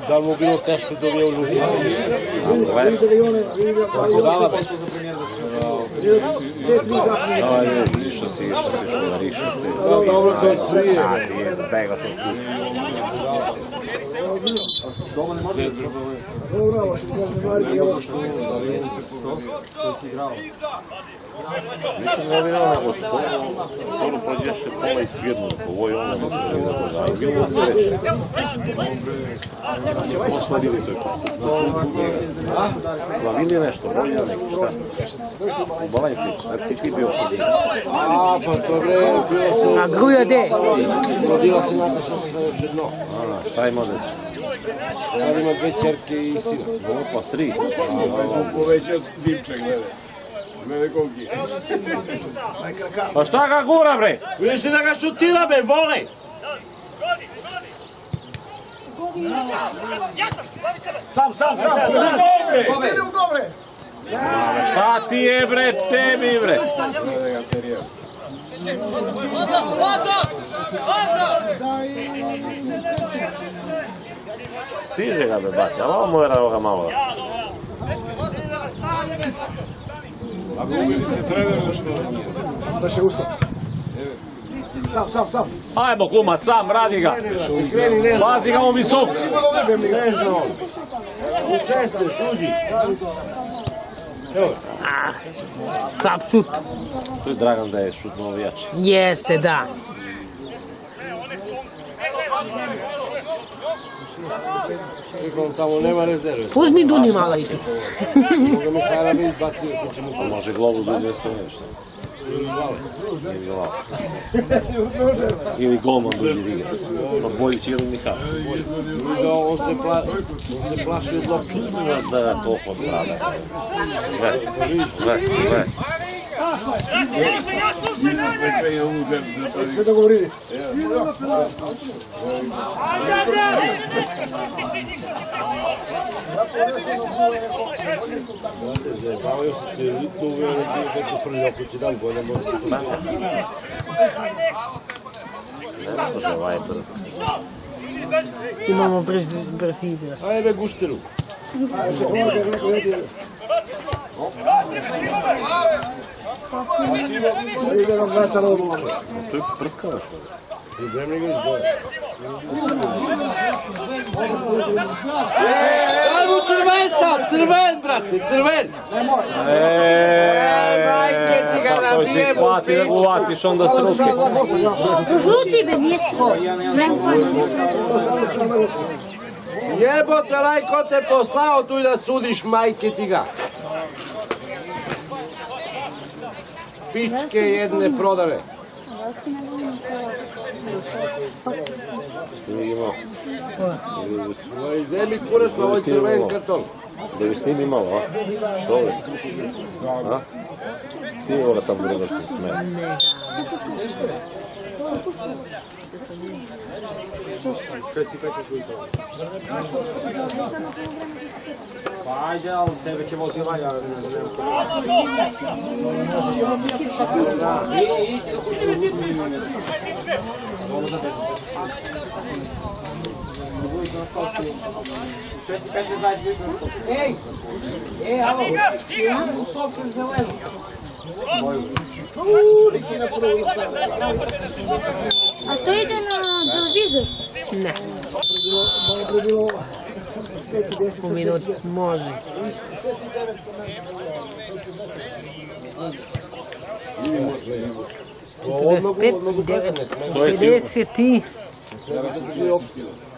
Да му било тешко да ви улучи. Дава бе. Ajde, ništa si što nariša se. Dobro, to je svije. Ajde, bega sam tu. Nisam ne vidio nego skoro prođeše pola i svijedno. Ovo je ono mislim da je da boža. Ali bilo da reče. Posladili su je pa. Slavili nešto, bolje nešto, šta? U Balanjci, znači si ti bio kod njih. A, pa to bre, bilo se... A Gruja de? Rodila se Nataša sa još jedno. Šta ima deći? Sad ima 2 čerke i sina. Ovo pa 3. Poveća Dimček, glede koliki. Pa šta ga gura bre? Vidiš da ga šutira be, vole! Sam! Šta ti je bre, tebi bre? Stiže ga be bati, ali ovo mora ga malo. A glumili ste trener nešto? Da še ustav. Sam. Ajmo kuma, sam, radi ga. Pazi ga on visok. Ne znam on. U 6. sudi. Slab šut. Tu je Dragan da je šutno ovijač. Jeste, da. Čekam, tamo nema rezerve. Uzmi Duni malo i tu. Moga mi Kara bi izbacio, ko će mu A može glavu da ne sve nešto. Ili glava. Ili golman dođe da igra. Pa bolji će ili nikad. On se plaši od lopču. Da je toliko strada. Gle. Sve dogovorili. Zabavaju se te litno uvijek neko frlja ako će dan bolje možda. Ne može ovaj brz. Imamo brzi igra. Ajde gušteru. Ide nam vrata na ovu. To je prskava što? Pripremni ga izbore. Ajmo crven, brate, crven! Kako se isplati da uvatiš onda s ruke? Žuti be, nije tvoj. Jebote, Rajko te poslao tu da sudiš, majke ti ga. Pičke jedne prodane. Snimi ga malo. Zemi kurac na ovaj crven karton. Da bi snimi malo, a? Što ovdje? A? Snimi ga tamo da se smeje. Pa ajde, ali tebe će vozi valja. U software zeleno. A to ide na televizor? Ne. U minut može. Pedeset i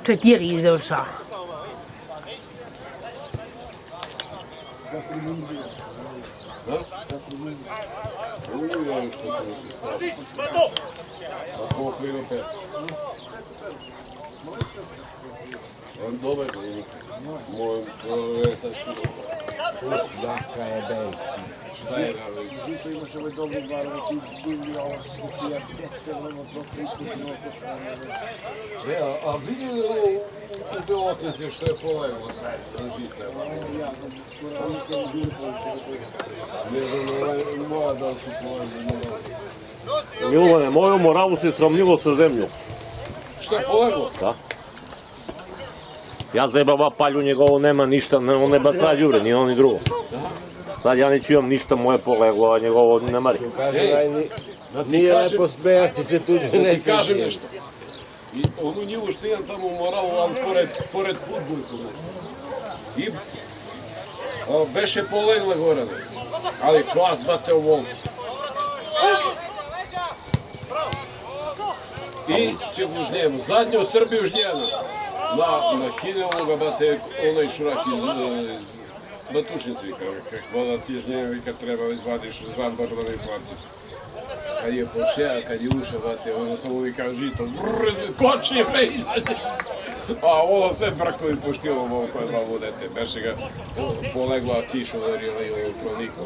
4 završava. On dobar je. Moj Jaka je bej. šta je radi? Žito imaš ove dobre barve, ti divlji, ovo skočija, tete, ono prosto iskućeno oko strane. A vidi li u Beotice što je poleglo sad na žite? Ne znam, moja da li su polegli. Milovane, moju moralu se sravnilo sa zemljom. Što je poleglo? Da. Ja zajebava palju njegovu, nema ništa, on ne baca đubre, ni ono ni drugo. Sad ja ne čujem ništa moje poleglo, a njegovo ne mari. Nije lepo smejati se tuđe, ne ti kažem nešto. I onu njivu što imam tamo u moralu, ali pored futbolku. I beše polegle gore. Ali klas, brate, u volku. I ćemo žnjenu. Zadnje u Srbiju žnjenu. Na Kinevoga, brate, onaj šurak iz Batušnici, kakva da ti žnjenu i kad treba izvadiš zambar da mi platiš. Kad je pošeja, kad je ušao, brate, ono sam uvijek kao žito, koči je preizađe. A ovo sve brko i poštilo volko je dva vodete. Beše ga polegla kiša udarila i ovo proniklo.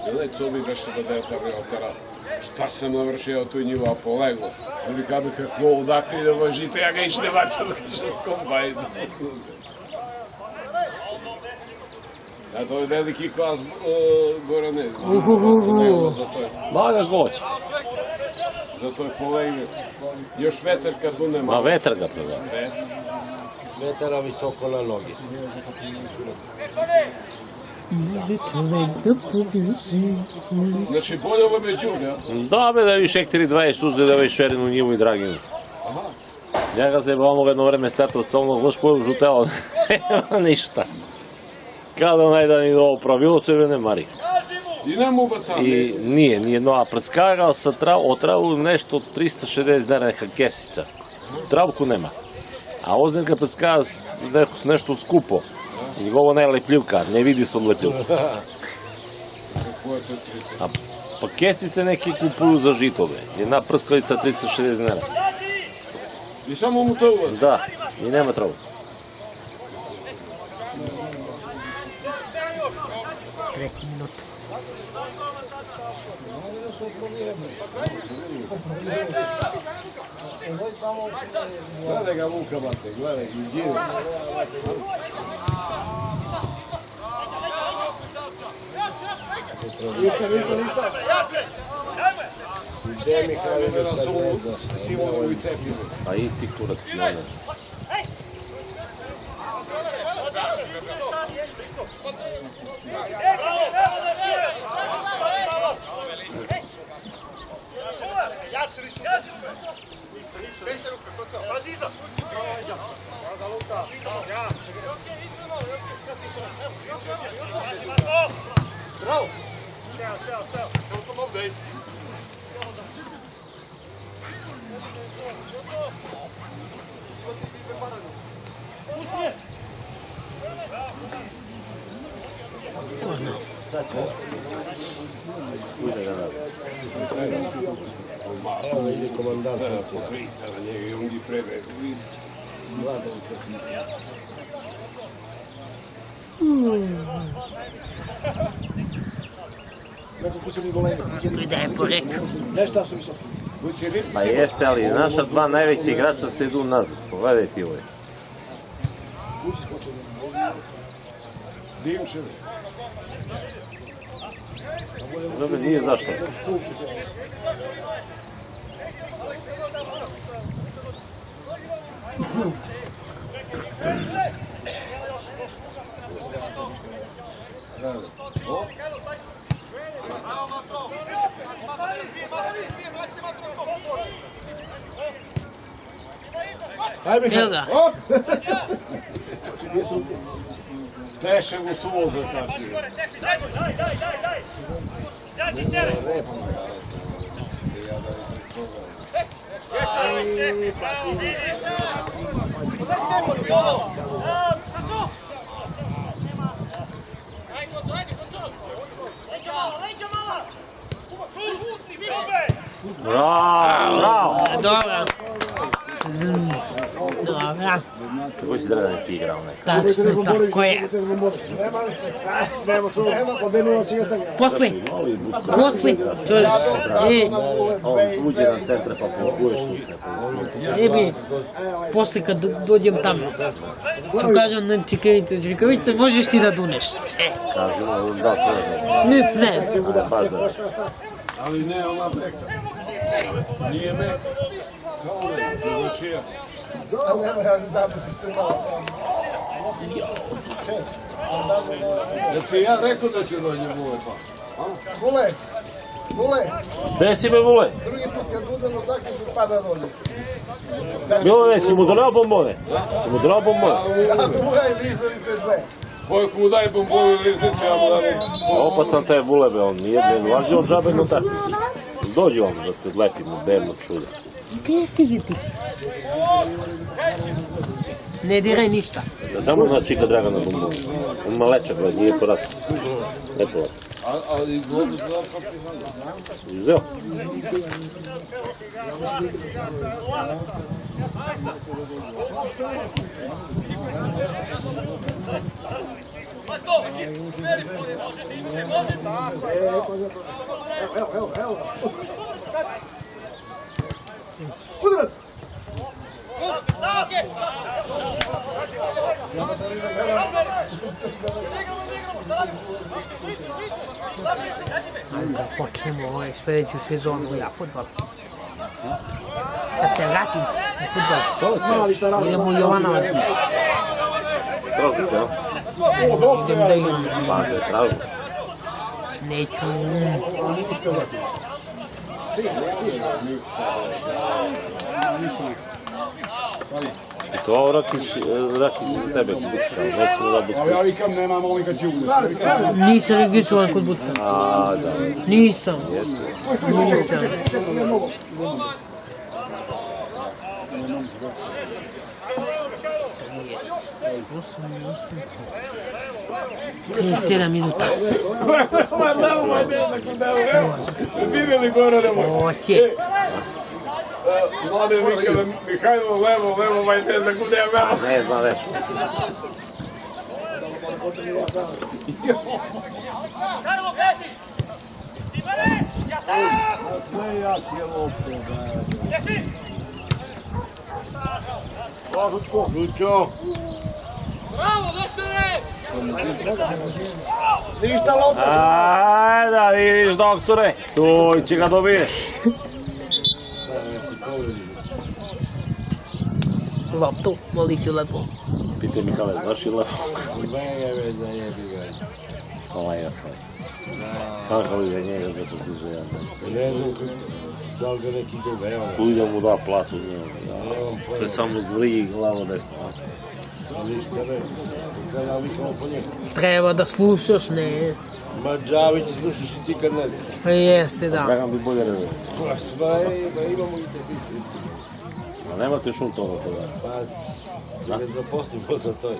I onaj cobi beše da je tamo otara. Šta sam navršio tu njivu, a poleglo. Oni kada bi kako odakle ide ovo žito, ja ga iš ne vaćam, kaže s komba izda. A to je veliki klas Gorane. Baga goć. Zato je poleglo. Još vetar kad bu nema. Ma vetar ga preda. Vetara visoko na noge. Znači bolje ovo me džuga. Da be da vi šekteri 20 uze da vi šverinu njivu i draginu. Ja ga se bavamo jedno vreme startovat sa onog loš poju žuteo. Nema ništa. Kada onaj dan ide ovo pravilo se ne mari. I nema ubacam. I nije, no a prskagao sa travu nešto 360 dana neka kesica. Travku nema. A ozim kad prskava nešto skupo. Njegovo ne je lepljivka, ne vidi se od lepljivka. Pa kesice neki kupuju za žitove. Jedna prskalica 360 dinara. I samo mu to ulazi? Da, i nema travu. Treći minut. Gledaj ga Vuka, bate, gledaj, gdje. Gdje mi kada je da Simonovu i cepili. A isti kurac Simone. Bravo! Ceo, evo sam ovdje, ej. Evo ide komandant. Pokrica na njega i on gdje prebe. Tu ide po reku. Nešto su visoko. Pa jeste, ali naša dva najveća igrača se idu nazad. Pogledaj ti ovaj. Dobro, nije zašto. Evo ga. Tešeg u suvoza, kaži. Bravo! Dobro. Dobro. Tako si Dragan ti igrao nekako. Tako je. Posli. On uđe na centre pa poguješ ništa. Posle kad dođem tamo, ću kažem na Čikavica, možeš ti da duneš. Kažem, da sve. Ne sve. A, baš da. Ali ne, ona meka. Nije meka. Znači ja. Da ti ja rekao da će dođe Vule pa. Vule, Gde si me, Vule? drugi put kad uzemo tako ću pada dolje. Milone, si mu donao bombone? Si mu donao bombone? Druga je lizalice dve. Pojku daj bombonu liznicu, ja mu dam. Opasan taj Vule, be, on nije ne laži od džabe na takvici. Dođi on da te lepi na debno čulje. Gde si vidi? Ne diraj ništa. Damo na Čika Dragana bombonu. On ima lečak, gled, nije porastao. Lepo. Ali glodu za Partizan. Uzeo? Udarac! Da počnemo sljedeću sezonu ja fudbal. Da se vratim u fudbal. Idemo u Jovanovac. Tražite, ja? Idem da igram. Važno je, tražite. Neću. I to Rakić za tebe butka, nećemo da butka. Ali ja vikam nema molika ćugu. Nisam registrovan kod butka. A, da. Nisam. Jesi. Nisam. 37 minuta. Vidjeli gore da mu... Oće. Mlade vikale, Mihajlo, levo, vaj ne zna kude je levo. Ne zna nešto. Karlo, kreti! Ibere! Ja sam! Sve jak je lopte, da. Jesi! Lučo! Bravo, doktore! Ništa lopta! Ajde, da vidiš, doktore. Tu će ga dobiješ. Loptu, moliću lepo. Pitaj Mikale, znaš li lepo? Ne, već zajebi ga. Ovaj je fajn. Kako li je njega za postiže, ja ne znam. Ne znam da li ga neki toga, evo ga. Tu idem mu da platu njemu. To je samo zvriji glavo desno. Ništa ne. Kada vikamo po njegu. Treba da slušaš, ne. Ma džavi ti slušaš i ti kad ne znaš. Pa jeste, da. Dragan bi bolje razumio. Pa sve, da imamo i te biti. A nemate šuntova sada. Pa, da ga zaposlimo za toj.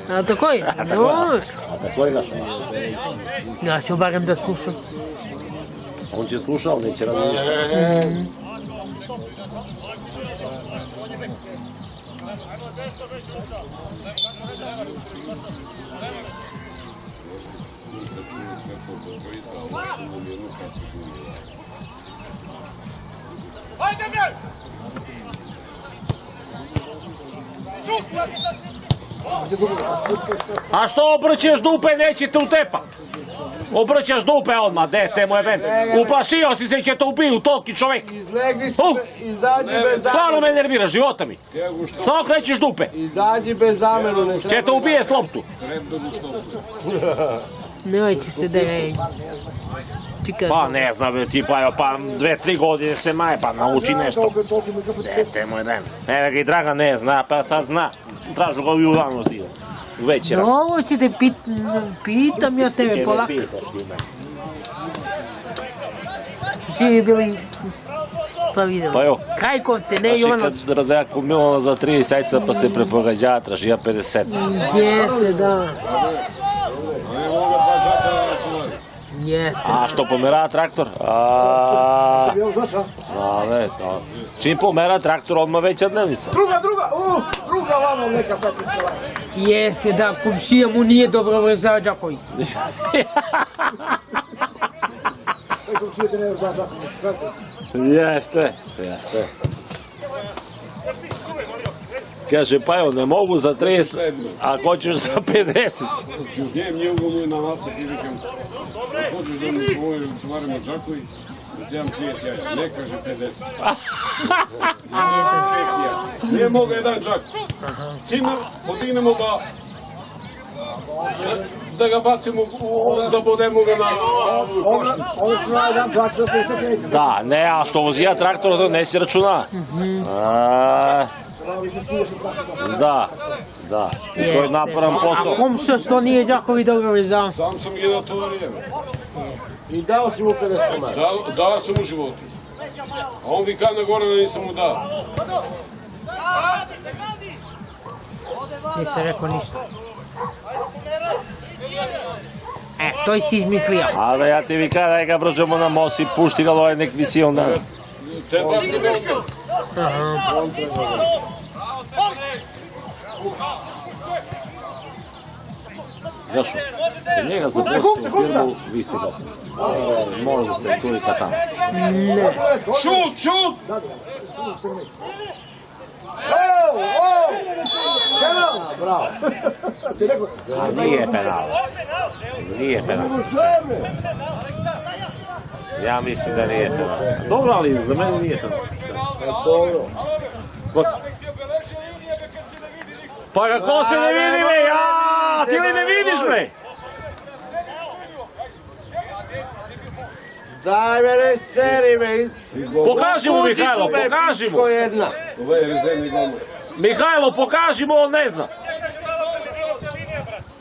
A takoj? Još. A takoj naš. Ja ću barem da slušam. On će slušao, neće razmišljati. Ajde, bre! Šut! A što obrćeš dupe, neće te utepa? Obrćaš dupe odmah, dete moje ben. Uplašio si se, će te ubiju, toliki čovjek. Izlegni si, izađi bez zamenu. Stvarno me nervira, života mi. Samo krećeš dupe. Izađi bez zamenu. Će te ubije s loptu. Nemojte se da je... Pa ne znam, ti pa 2-3 godine se maje, pa nauči nešto. Dete moj ben. Evo ga i Dragan ne zna, pa sad zna. Tražu ga i u rano zdira. U večera. Ovo će te pitam ja tebe polako. Pitaš ti me. Svi bi bili... Pa vidjeli. Pa jo. Krajkovce, ne Jovanović. Znači kad razdaja kod Milana za 30 sajca pa se prepogađa, traži ja 50. Jeste, da. Jeste. A što pomera traktor? Čim pomera traktor, odmah veća dnevnica. Druga vamo neka 15 kg. Jeste, da, komšija mu nije dobro vrezao Đaković. Jeste. Kaže, pa evo, ne mogu za 30, a hoćeš za 50. Južnijem njegovu mu je na nasak i vikam, hoćeš da mi svoju tvarimo Đaković, da imam 30 jaja, ne kaže 50. Nije moga jedan Đak. Podignemo ga, da ga bacimo, zabodemo ga na košnicu. Ovo ću na jedan Đak za 50. Da, ne, a što vozija traktor, to ne si računa. Da. I to je naporan posao. A komšija što nije Đaković dobro vrezao? Sam sam ga na to vrijeme. I dao si mu 50 komada. Dao sam u životu. A on vika na gore da nisam mu dao. Nisam rekao ništa. To si izmislio. A da ja ti vika da ga brđemo na most i pušti ga ovaj nek visi onda. Treba se dobro. Zašto? Njega zapustio u firmu, vi ste ga. Možda se čuli katanac. Ne. Šut! Bravo. A nije penal. Ja mislim da nije penal. Dobro, ali za mene nije penal. Dobro. Pa kako se ne vidi, bre? Ti li ne vidiš, bre? Daj me ne seri me. Pokaži mu, Mihajlo, pokaži mu. Ko jedna. Ovo je rezervni golman. Mihajlo, pokaži mu, on ne zna.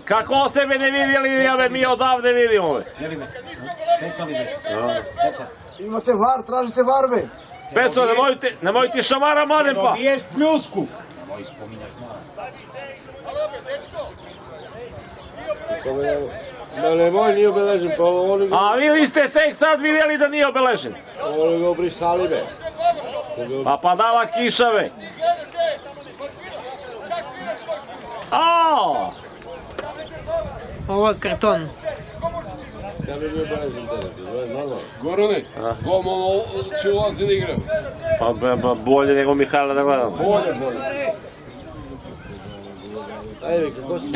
Kako sebe ne vidjeli, ali mi odavde vidimo. Imate var, tražite varbe. Peco, nemojte šamara mladem pa. Biješ pljusku. Da ne moj nije obeležen, pa oni ga... A vi ste tek sad vidjeli da nije obeležen. Oni ga obrisali, be. Pa padala kiša, be. Aaaa! Ovo je karton. Da bi nije obeležen tebe, to je normalno. Gorane, golman će ulazi da igra. Pa bolje nego Mihajla da gledam. Bolje. Ajde, kako si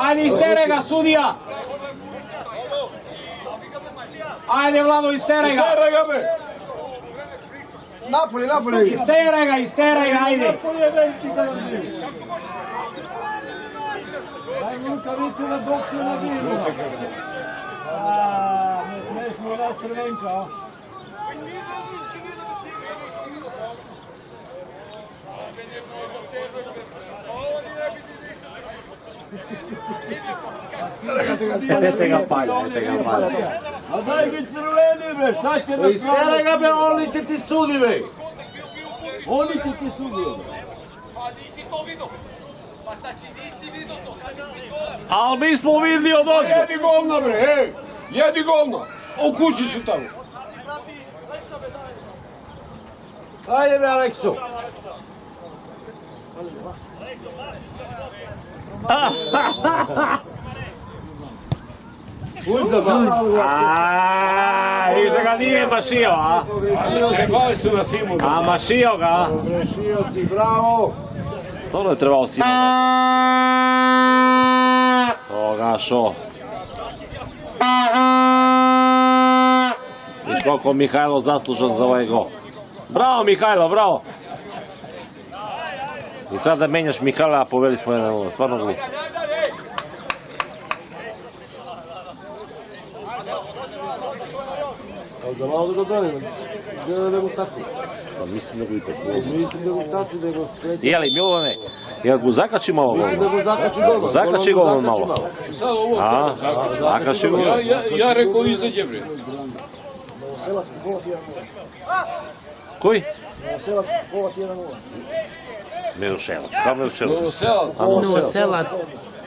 Ajde, istere ga, sudija! Ajde, Vlado, istere ga! Istere ga, be! Napolje! Istere ga, ajde! Daj mu rukavicu na boksu na vidu! Ne smo da crvenka. Nete ga palja. A daj mi crveni, be, šta će da pravi? Istere ga, be, oni će ti sudi, be. Oni će ti sudi, be. Pa nisi to vidio. Pa znači nisi vidio to. Ali mi smo vidli od ozgo. Jedi golna, bre, ej! Jedi golna! U kući su tamo. Ajde, be, Aleksu. Viš da ga nije mašio, a? Trebali su na Simu. A mašio ga, a? Rešio si, bravo. Stvarno je trebao Simon. To gašo. Viš koliko Mihajlo zaslužan za ovaj gol. Bravo Mihajlo, bravo. I sad da menjaš Mihajla, a poveli smo 1-0, stvarno glupo. Ali za malo da ga branimo. Gdje da mu takli? Pa mislim da ga i tako. Mislim da mu takli, da ga sreći. Jeli, Milovane, jel go zakači malo gol? Mislim da mu zakači golman. Zakači golman malo. Sad ovo A, zakači golman. Ja rekao izađe bre. Novoselacki Povac 1-0. Koji? Novoselacki Povac 1-0. Meruševac, kao Meruševac? Novoselac. A Novoselac. Novoselac.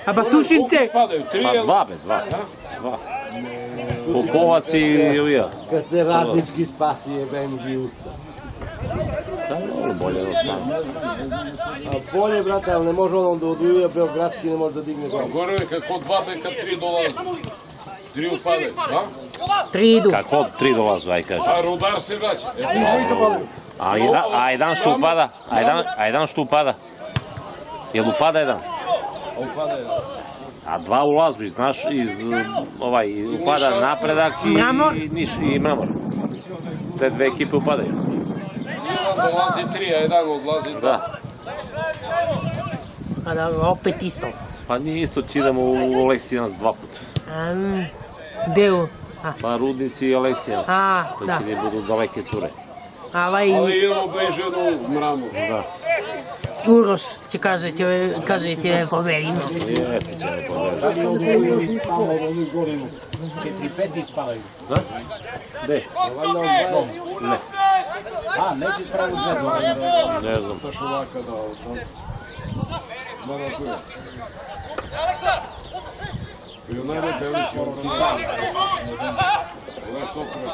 A Batušince? Spadaju, 3 Pa dva. Popovac i Uvija. Kad se radnički spasi je Bengi usta. Da, dobro, bolje od sam. A bolje, brate, ali ne može on da odujuje Beogradski, ne može da digne gol. Gore je kako 2 beka 3 dolaze. 3 upadaju, da? 3 idu. Kako 3 dolazu, aj kaže. A Rudar se vraća. A jedan što upada? A jedan što upada? Jel upada jedan? A 2 ulazu, znaš, upada Napredak i Mramor. Te 2 ekipe upadaju. Jedan dolazi 3, a jedan odlazi 2. Da. A da, opet isto. Pa nije isto, ti idemo u Aleksinac 2 puta. Gde u? Pa Rudnici i Aleksinac. To da. će ne budu daleke ture. Ali imamo bliže do Mramor. Da. Uroš će kaže će me poverimo. Jeste će me poverimo. 4-5 ispavaju. Da? Gde? Ne. A, neće spravu zvezdu. Ne znam. Sa Šuvaka dao. I onaj ne Belić je on. Ovo je što preko.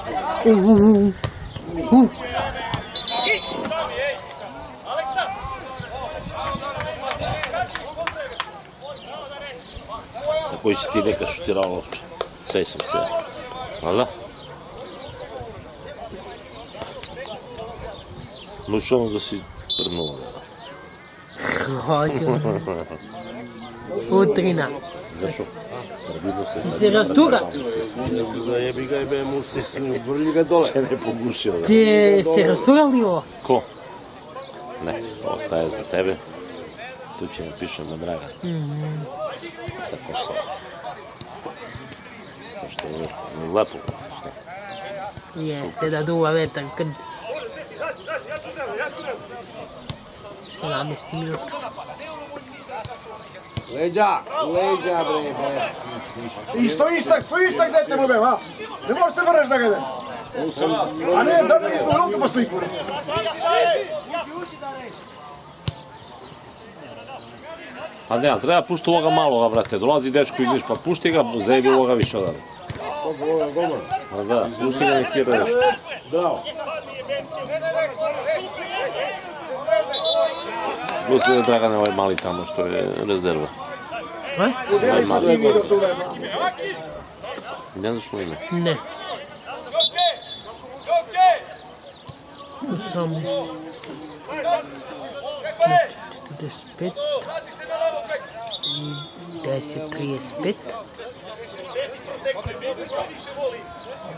Koji si ti neka šutirao loptu? Sve sam se. Valjda? Možeš ono da si trnuo. Hoću. Utrina. Zašto? Se rastuga. Zajebi ga i be mu se vrli ga dole. Se ne pogušio. Ti se rastuga li ovo? Ko? Ne, ovo staje za tebe. Tu će napišemo Dragan. Sa Kosova. Što je lepo. Jeste da duva vetar kad... 17 minuta. Leđa bre. I stojiš tak dete mu bem, a? Ne možeš se vreš da ga idem. A ne, da mi nismo ruku po sliku. A ne, treba pušti ovoga maloga, brate. Dolazi dečko iz Niš, pa pušti ga, zajebi ovoga više odavde. A da, pušti ga neki reš. Bravo. Pusti da Dragane ovaj mali tamo što je rezerva. Ovaj mali. Ne znaš mu ime? Ne. 18. 45. I 10.35.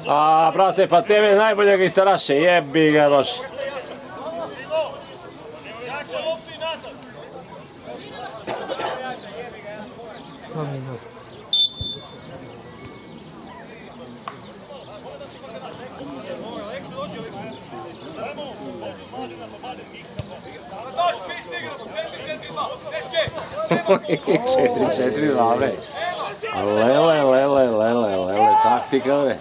A, brate, pa tebe najbolje ga istaraše, jebi ga loše. Četiri, lave. Lele, taktika, bre.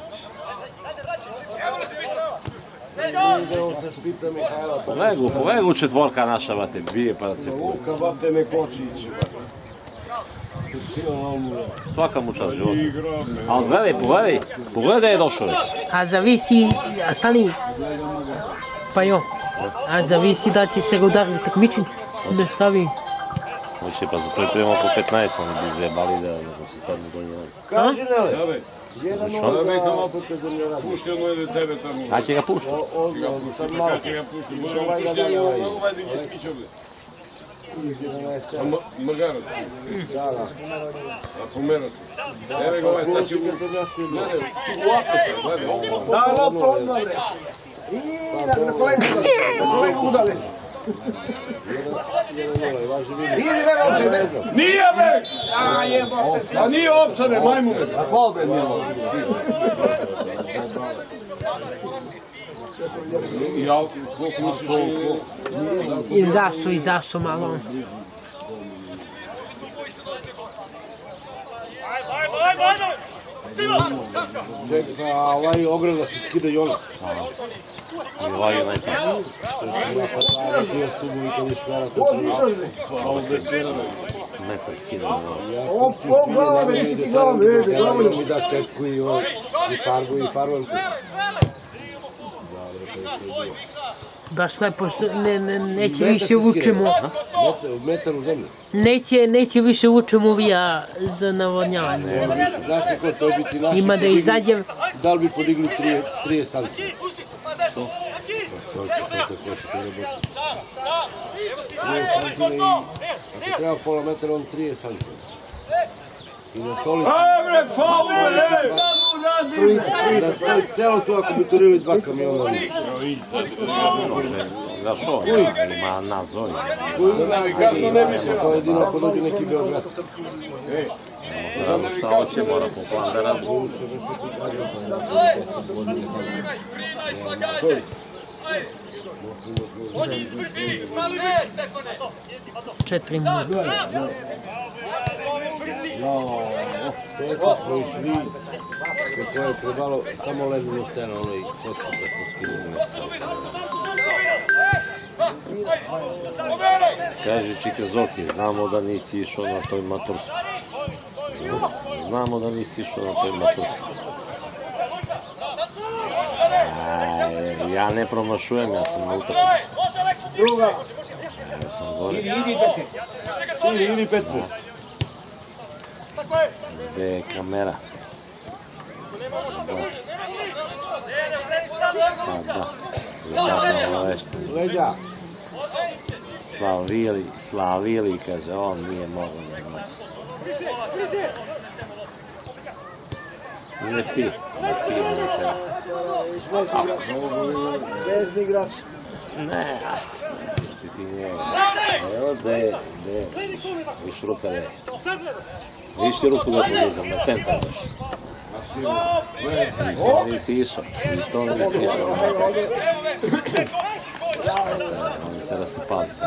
Pogledaj u četvorka naša, brate, bije pa da se puje. Luka, brate, ne kočić. Svaka mu čast života. Ali pogledaj da je došao već. A zavisi, stani, pa jo, a zavisi da će se ga udariti takmičenje, da stavi. Hoće, pa zato je prema oko 15, oni bi zebali da se padnu do njega. Kaži, Nele, Da nekam opet pušti ono ili tebe tamo. A će ga pušti? Kako će ga pušti? Pušti ovaj dinje spić ovdje. Magarat. A pomerat. Evo ga ovaj sad će u... Gledaj, u apet, gledaj. Da, lopta odmah, bre. I na kolegu udali. Nije, bre! A nije opsane, majmune. A ko be bilo? Ja, koliko misliš Izašao malo on. Čeka, ovaj ograda se skida i ona. I ovaj je najtamo. Metar skida. O, glava me, nisi ti glava me, vede, glava me. Mi da četku i farbu. Baš lepo što neće više vučemo. Metar u zemlji. Neće više vučemo vija za navodnjavanje. Znaš kako to biti naši? Ima da izađem. Da li bi podigli 30 santi? To tako što to ne boći. 30 santi i ako treba pola metra, on 30 santi. I na soli... bre, faul, Da celo to ako bi turili 2 kamiona. Zašao, ima nadzor. To je jedino ako dođe neki Beograd. Znamo šta hoće, mora po plan da radi. Četiri minuta. To je to smo išli. To je trebalo samo ledinu steno, ono i kocku da smo skinuli. Kaže Čika Zoki, znamo da nisi išao na toj maturskoj. Znamo da nisi išao na toj maturskoj. Ja ne promašujem, ja sam na utakmici. Druga. Ja sam gore. Ili 15. Gde je kamera? Leđa. Slavili, kaže, on nije mogao da nosi. Ne pi, ne treba. Vezni igrač. Ne, što ti njega. Evo da je, viš ruka je. Viš ruku da podizam, na centar baš. Isto nisi išao. Oni se rasipali se.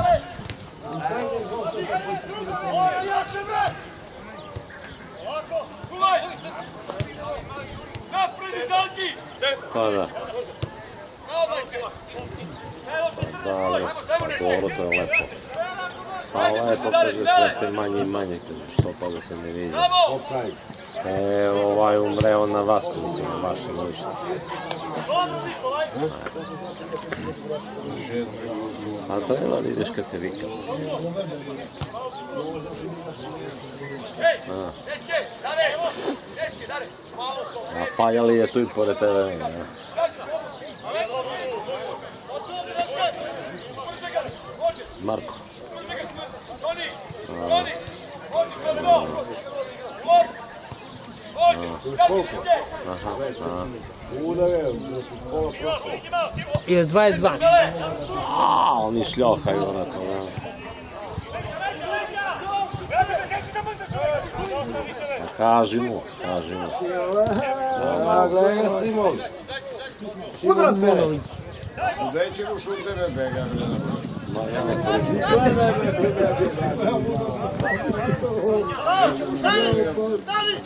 Pa da. Da, lepo. Dobro, to je lepo. Pa lepo, kaže, sve manje i manje, kaže, stopa da se ne vidi. Evo, ovaj umreo na Vasku, mislim, na vašem lovištu. A treba da ideš kad te vika. A Pajali je tu i pored tebe. Marko. Jer 22. Oni šljokaju na to. Kaži mu. Gledaj ga Simon. Udrat se. Gdje će mu šute bega?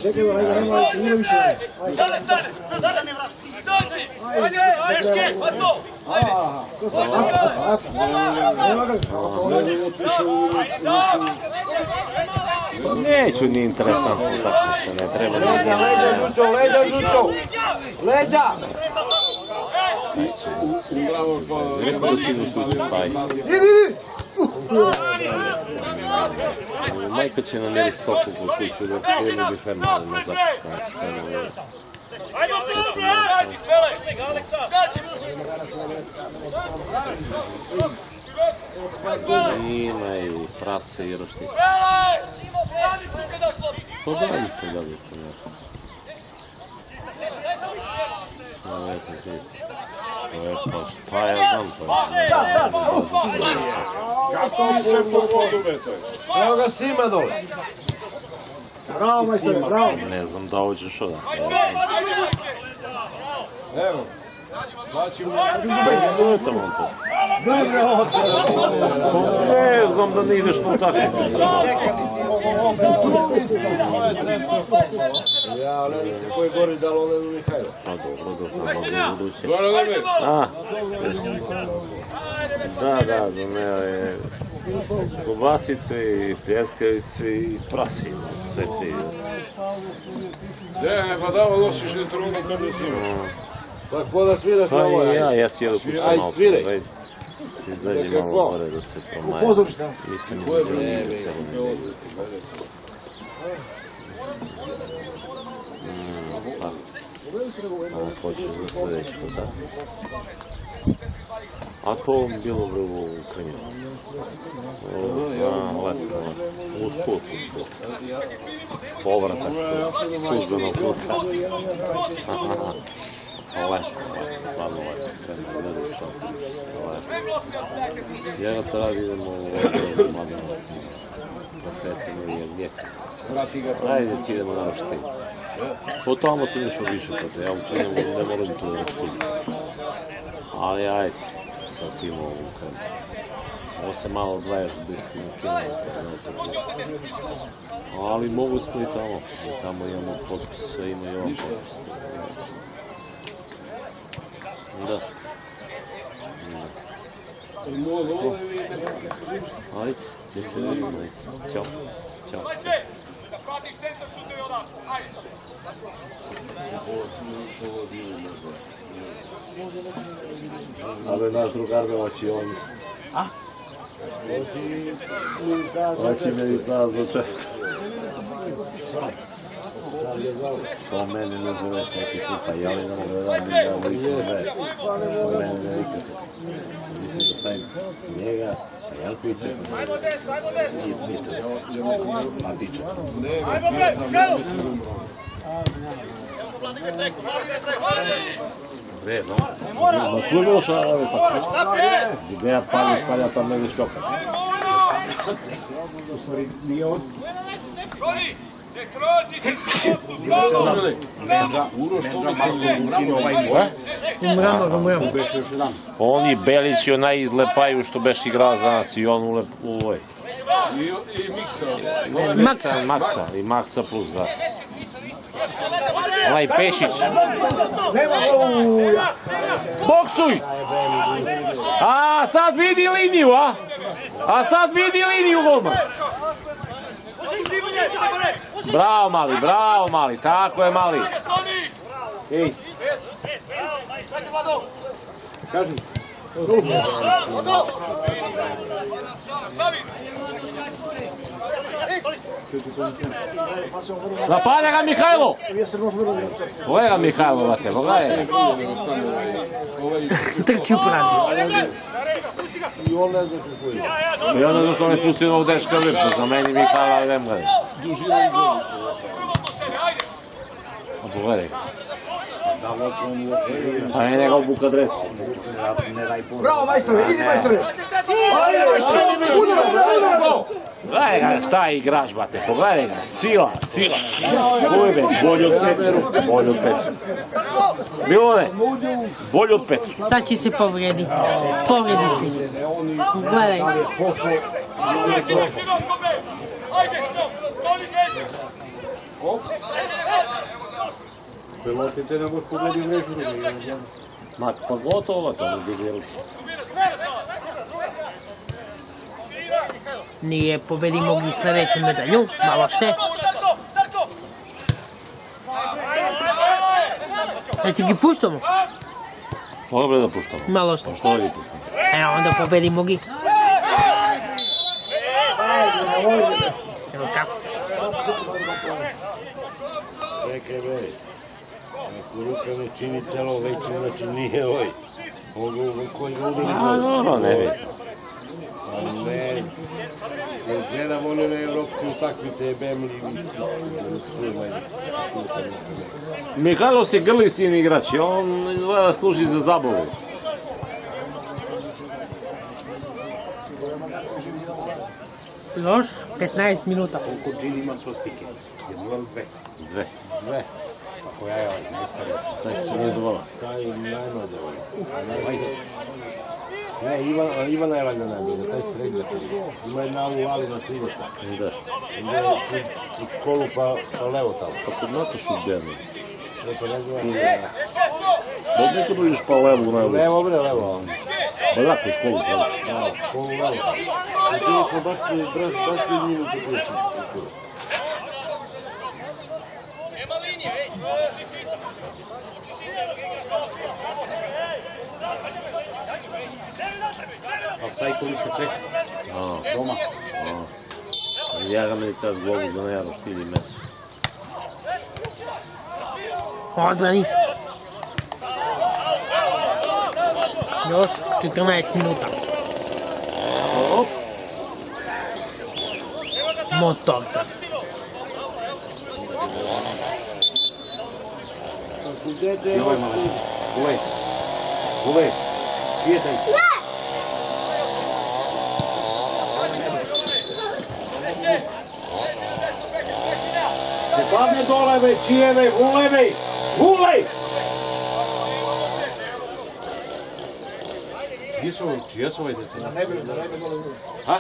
Čekaj, nema više. Neću, nije interesantno utakmica, ne treba da idem. Leđa, Žuto! Leđa! Bravo, hvala. Rekao da sinu što ću paj. Majka će nam jeli stopu po slučaju da cijeli bi fermali na zapistan. Ajmo tu, skači, Cvele! Skači! Ima i prase i rošti. Cvele! Radi tu kada što! Pogledaj. To je pa šta ja znam to. Kako više pogodove to je? Evo ga Sima dole. Bravo, majstore, bravo. Ne znam da hoćeš oda. Evo. Znači, Ne znam da ne ideš na utakmicu. Ja, Lenice, koji gori dalo Lenu Mihajlo. Pa dobro, da znam ovdje buduće. Gora da me. A, da, za me kobasice i pljeskavice i prasi. Sve te jeste. Drevene, pa dava nosiš na trunu kad ne snimaš. Pa ko da sviraš na Pa ovo? i ja sjedu kuću Aj, malo. sviraj. Izađi malo gore da se promaje. Pozorište. Nisam izgledao nije celo nedelju. Pa. Hoćeš za sljedeći put, da? A to bilo bre u Ukrajini. Lepo. Usput. Povratak sa službenog puta. Lepo, stvarno lepo, spremno, gledaj što. Lepo. Ja tada idemo u Mladenovac na setinu i ljeti. Ajde ti idemo na roštilj. Po tamo se nešto više pate, ja učinimo ne moram to da roštilj. Ali ajde, sad ti imamo u Ukrajini. Ovo se malo odvajaš 10 km. Ali mogu smo i tamo. Tamo imamo potpis, sve ima i ovo potpis. Da. Ajde, će se vidimo. Ćao. Ćao. Da pratiš centar, šutuj odam. Ajde. Ali naš drugar me oči on. Oči medica za često. To meni ne zove neki kupa, ja li ne mogu da radim da lično ne. To meni ne vikate. Mislim da stavim njega, Jankovića, i Dmitra. Matića. Ajmo bre, Mihajlo! Gdje, no? Ma tu je bilo šalave, pa gdje ja palja tam negdje štoka. U stvari nije od... Gori! Ne kroči! Oni Belić i onaj iz Lepaju što beš igrao za nas i on u ovoj. I Miksa. Maksa i Maksa plus, da. Onaj Pešić. Boksuj! A sad vidi liniju, a? A sad vidi liniju, golman. Bravo mali, tako je mali. Ej. Kažem. Napada ga Mihajlo! Ovo ga Mihajlo, vate, pogledaj. Trči u pradu. I on ne zna kako je. I onda zašto me pustio ovog dečka vrpu, za meni Mihajla ne gleda. A pogledaj. Pa je njega obuka dres. Bravo, majstore, idi majstore! Gledaj ga, šta je igrač, bate, pogledaj ga, sila. Ujbe, bolje od pecu. Milone, bolje od pecu. Sad će se povredi. Povredi se. Gledaj. Ajde, stoli veće! Pelotice ne možeš pogledati u mrežu. Ma, pa gotovo, to ne bi veliki. Nije pobedi mogli sljedeću medalju. Malo šte. Znači gi puštamo? Dobro da puštamo. Malo šte. Što li puštamo? Evo onda pobedi mogi. Evo kako. Čekaj, bej. Ruka ne čini celo većim, znači nije ovaj. Koji ga udari A, dobro, ne vidim. Ne, gledam one na evropske utakmice, jebem li Mihajlo je grli sin igrač i on gleda služi za zabavu. Još 15 minuta. Koliko Džin ima svastike? Jednu ili dve? Dve. Dve. Ako ja najstariji. Taj što nije dovoljno. Taj najmlađe. Ne, Ivana je valjda najbolja, taj srednja. Ima jedna u Alina Krivaca. Da. Ide u školu pa levo tamo. Pa kod Natoš u Djanu. Neko ne znam. Dok nekad uđeš pa levo na ulici. Levo bre, levo. Pa lako u školu. Da, školu levo. I tu smo baš pred njim utakmicu. Nema linije, ej, uči Sisa. Uči Sisa dok igra. Овцај колико чека? Дома. Јагаме лица с глобус да не ја роштили месо. Odbrani. Još 14 minuta. Motor. Gulej, pijetaj. Ne padne dole, već, čije, Gulej, Gulej! Чија са овие деца? Ne bi dole. Ха?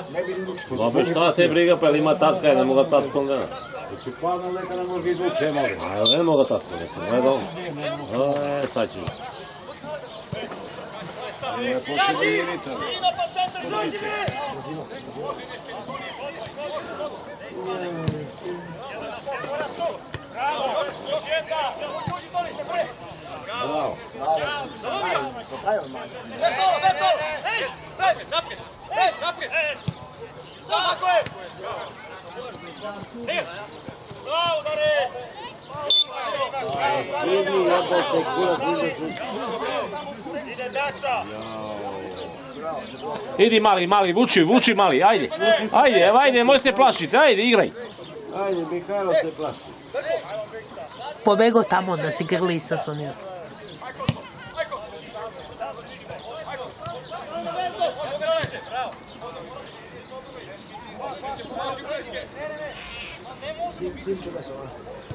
Добре, што се брига, па има татка и не мога татко да. Ќе падна, нека не може да изуче, може. А не мога татко, не добро. Сад ќе. Sina pa centar, dođi mi! Bravo, još jedna! Bravo. Bez solo, bez solo! Ej, naprijed! Ej, naprijed! Sve tako je! Bravo, Dare! Idni, jebote, kurac, Ide Dača! Idi mali, vuči mali, ajde. Ajde, moj se plašiti, ajde, igraj. Ajde, Mihajlo se plaši. Pobego tamo da se grli sa Sonijom.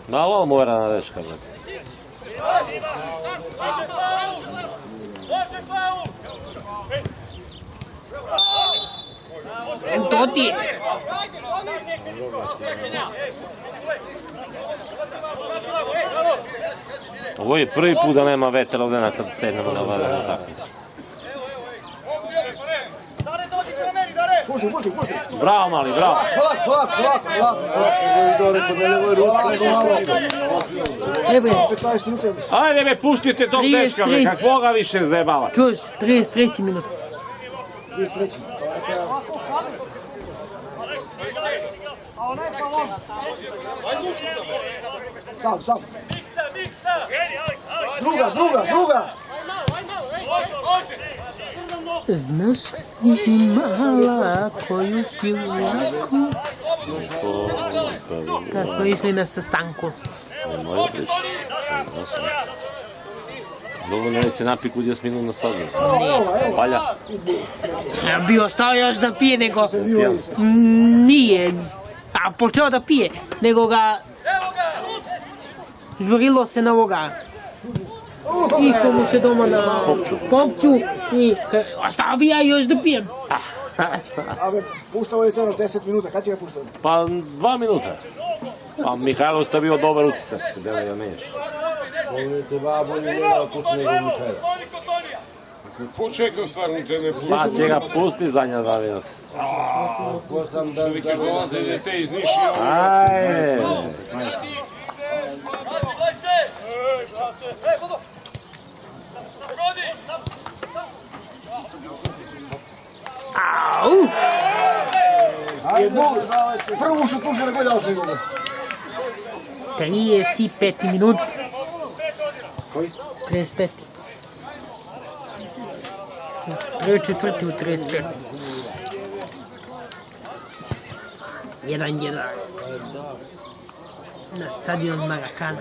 Malo mora na dečka, brate. Može faul! To ti je. Ovo je prvi put da nema vetra ovdje na kad sednemo da gledamo utakmicu. Dare, dođi prema meni, Dare! Bravo mali, bravo. Ajde me, pustite tog dečka, kakvoga više zajebavate. Čuš, 33 minut. 33. Sam. Miksa! Druga! Znaš li mala koju si uraku? Kad smo išli na sastanku. Dovoljno je se napi kud Jasminu na stadion. Palja. Bi ostao još da pije, nego nije. A počeo da pije, nego ga žurilo se na ovoga. Išlo mu se doma na popću i ostao bi ja još da pijem. Abe, puštao je trener 10 minuta, kad će ga puštao? Pa 2 minuta. Pa Mihajlo ste bio dobar utisak, da li ga neš. Pogledajte, babo, ne mora pusti nego Mihajlo. Počekaj, stvarno te ne pusti. Pa će ga pusti zadnja 2 minuta. Što vidiš, dolaze dete iz Niša. Ajde. Au! Prvu šutušu nego dao se ljubav. 35 minut. 35. Prvi četvrti u 35. 1-1. Na stadion Marakana.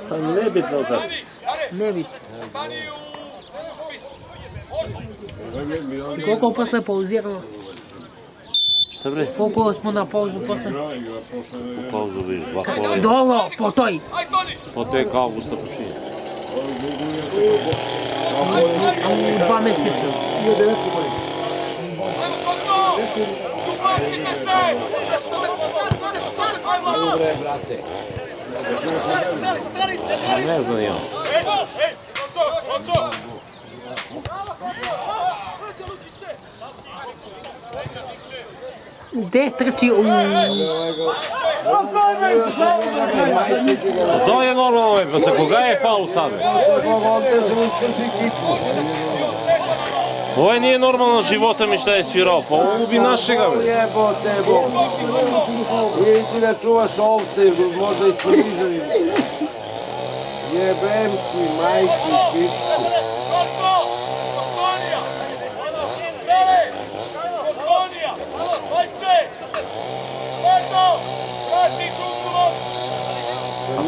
Pa nebitno da. Nebitno. Koliko posle pauziramo? Šta bre? Koliko smo na pauzu posle? U pauzu viš, 2 kola. Dobro, po toj. Po tek avgusta počinje. U 2 meseca. Dobre, brate. Ne znam ja. Gde trči u... To je normalno, pa se koga je faul sad? Ovo nije normalno života mi šta je svirao, pa ovo bi našega bre. Jebote, bo. Idite da čuvaš ovce, možda i svirižari. Jebem ti, majki, pičku.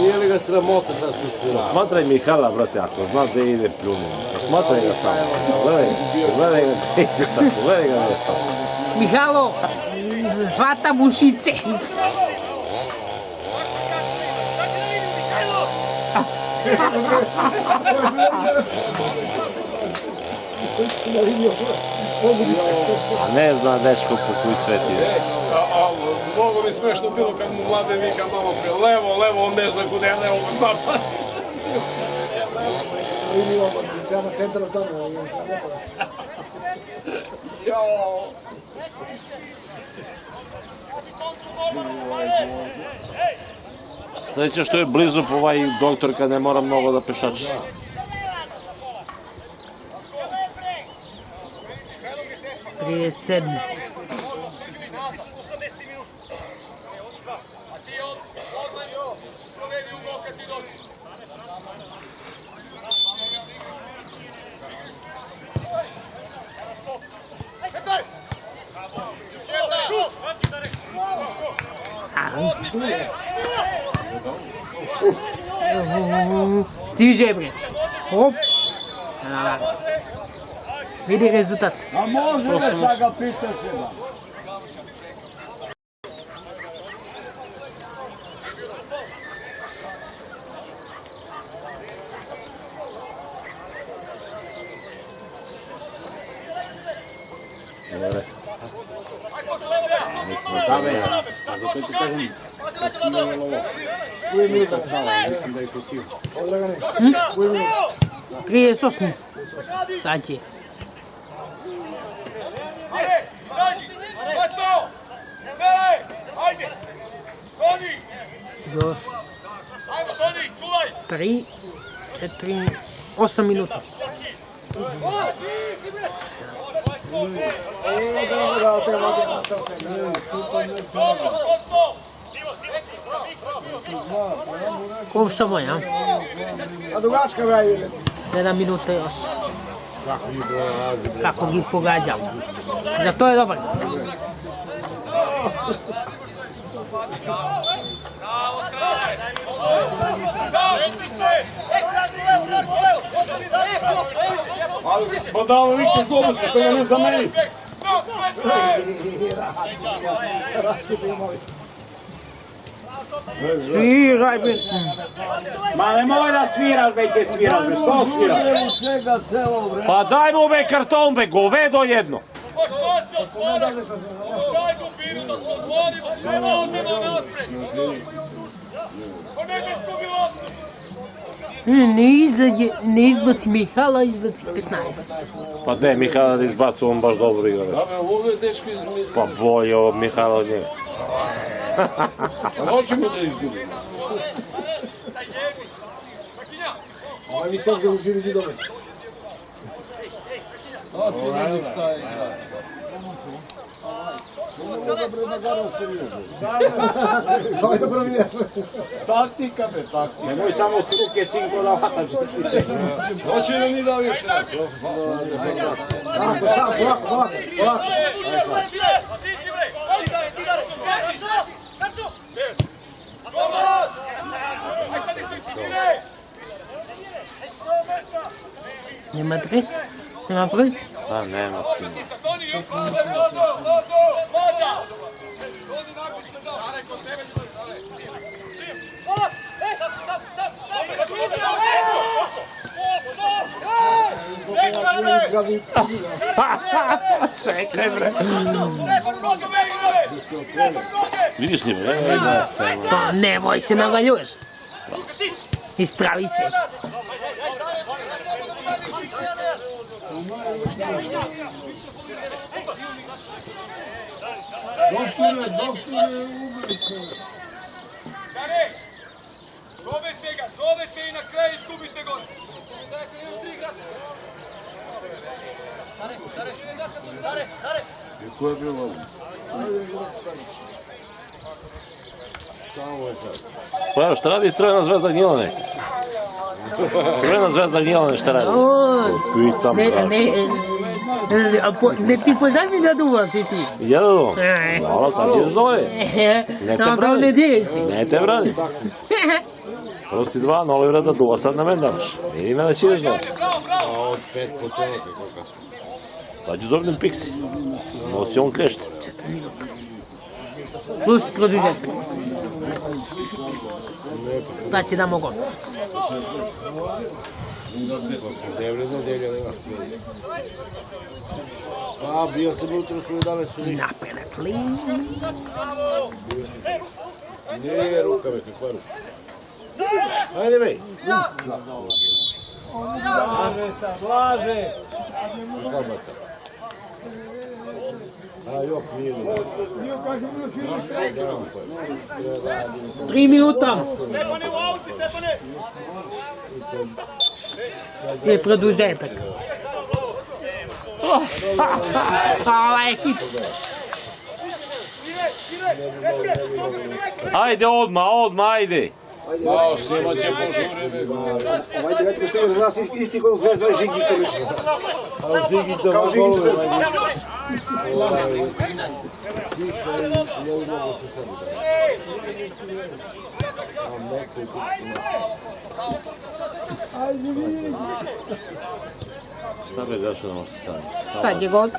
Nije li ga sramota sad što svirao? Smatraj Mihala, brate, ako zna gde ide pljunom. Smatraj ga samo. Gledaj ga gde ide sad, gledaj ga gde je stao. Mihalo, hvata mušice. A ne zna dečko po koji svet ide. Mnogo mi smešno bilo kad mu Mlade vika malo prije levo, on ne zna kuda ja ne mogu napad. Sreća što je blizu po ovaj doktor kad ne mora mnogo da pešači. Prije 7. Stiže bre. Hop. Vidi rezultat. A može li da ga pitaš jedan? Zato ti kažem, Koji minuta stava, mislim da je to sio. 38. Sad će. Još 3, 4, 8 minuta. Kom samo ja? A dugačka vraje. 7 minuta još. Kako gi pogađam. Za to je dobar. pa dao Viktor Globusu što ga ne zameni. Sviraj bre. Ma nemoj da sviraš, već je sviraš, bre, što sviraš? Pa daj mu be karton be, govedo jedno. Daj dupinu da se odvorimo, nema odemo napred. Pa ne bi skubi loptu. Ne izbaci Mihala, izbaci 15. Pa de, Mihala da izbacu, on baš dobro igra. Pa bolje ovo Mihala od njega. Hoćemo da izgubimo. Ovaj mi sad ga uživi zidove. Taktika, be, taktika. Nemoj samo s ruke cinko da hvataš. Hoće li mi da više? Tako, sam, polako. Nema dres? Nema broj? Pa nema s kim. Čekaj bre. Vidiš li me? Pa nemoj se navaljuješ. Ispravi se. Zovete i na kraju izgubite gol. Ko je bilo ovo? Pa evo, šta radi Crvena zvezda Gnjilane? Crvena zvezda Gnjilane šta radi? Pitam, Ne ti pozadnji da duvaš i ti. Ja da duvam? Dobro, sad ćeš zove. Ne te brani. Ne te brani. Prvo si 2, noli vreda duva, sad na men damaš. Vidi me da ćeš zove. A od 5 početka koliko smo. Sad ću zovnem Pixi. Nosi on klešta. Plus produžetak. Da će damo gol. Devredno delja nema skljeli. A, bio sam utro su dane su ništa. Na penetli. Nije ruka me, kakva ruka. Ajde bej. Blaže. Kamata. A jok, nije mi. 3 minuta. Je produžetak. Ova ekipa. Ajde odmah, ajde.Ao, snima će požure. Ovaj devetko što je za nas isti kod Zvezda i Žigita više. Kao Žigita. Šta bi gašao da možete sad? Sad je gol.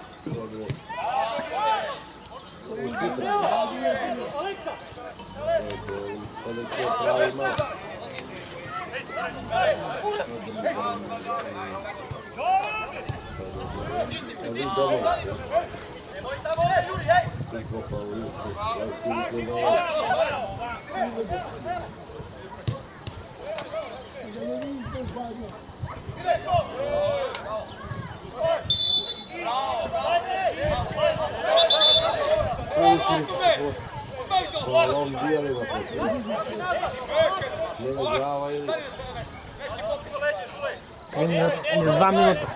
Dva minuta.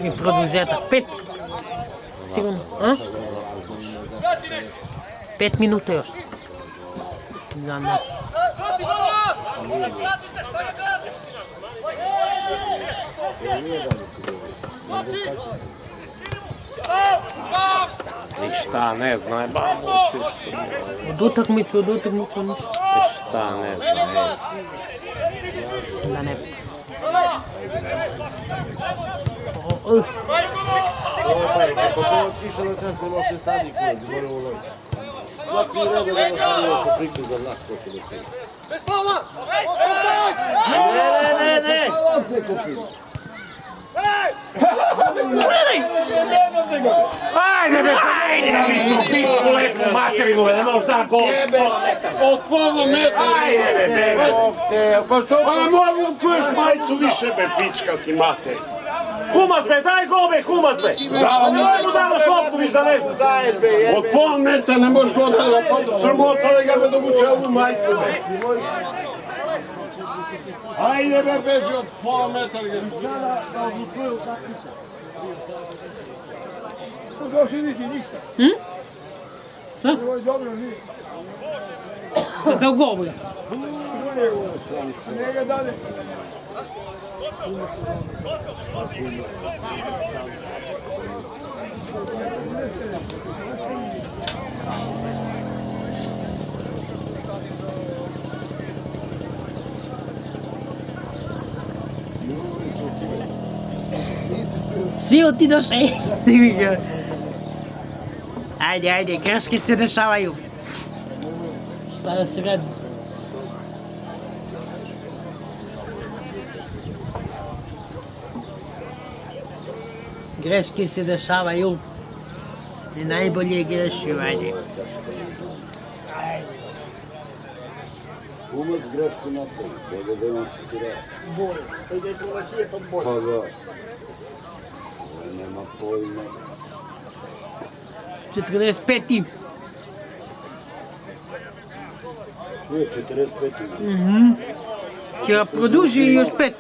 I produžetak. 5. Sigurno. 5 minuta još. Da, ne. Ništa ne zna, Od utakmicu ništa. Ništa ne zna, Da ne. Ako to otišao da čas ne može sadnik, ne moramo uloviti. Svaki reda da nas stavio oko priku za nas ko će da se. Bez pala! Ne. Ajde be, pičku lepu materinu, ne možeš da gol. Od pola metra. Ajde be, Pa ne mogu kuješ majicu više be pička ti materinu. Humaz be, daj gol be, Humaz be. Nemoj mu danas loptu viš da ne zna. Od pola metra ne možeš god da sramota da ga me dovuče ovu majicu be. Ajde be, beži od pola metra. Šta? Kakav gol, bre? Svi otidoše. Ajde, greške se dešavaju. Šta da se radi? Greške se dešavaju. Ne najbolje grešio, ajde. Umet grešku napravi, da je on šutira. Pa da. Nema pojma. 45. Sve, 45. Će ga produži još 5.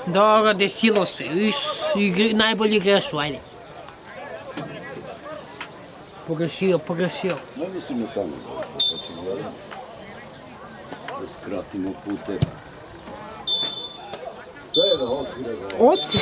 Dobro, desilo se. Najbolji grešu, ajde. Pogrešio. Ne mislimo tamo, da skratimo pute. Oci.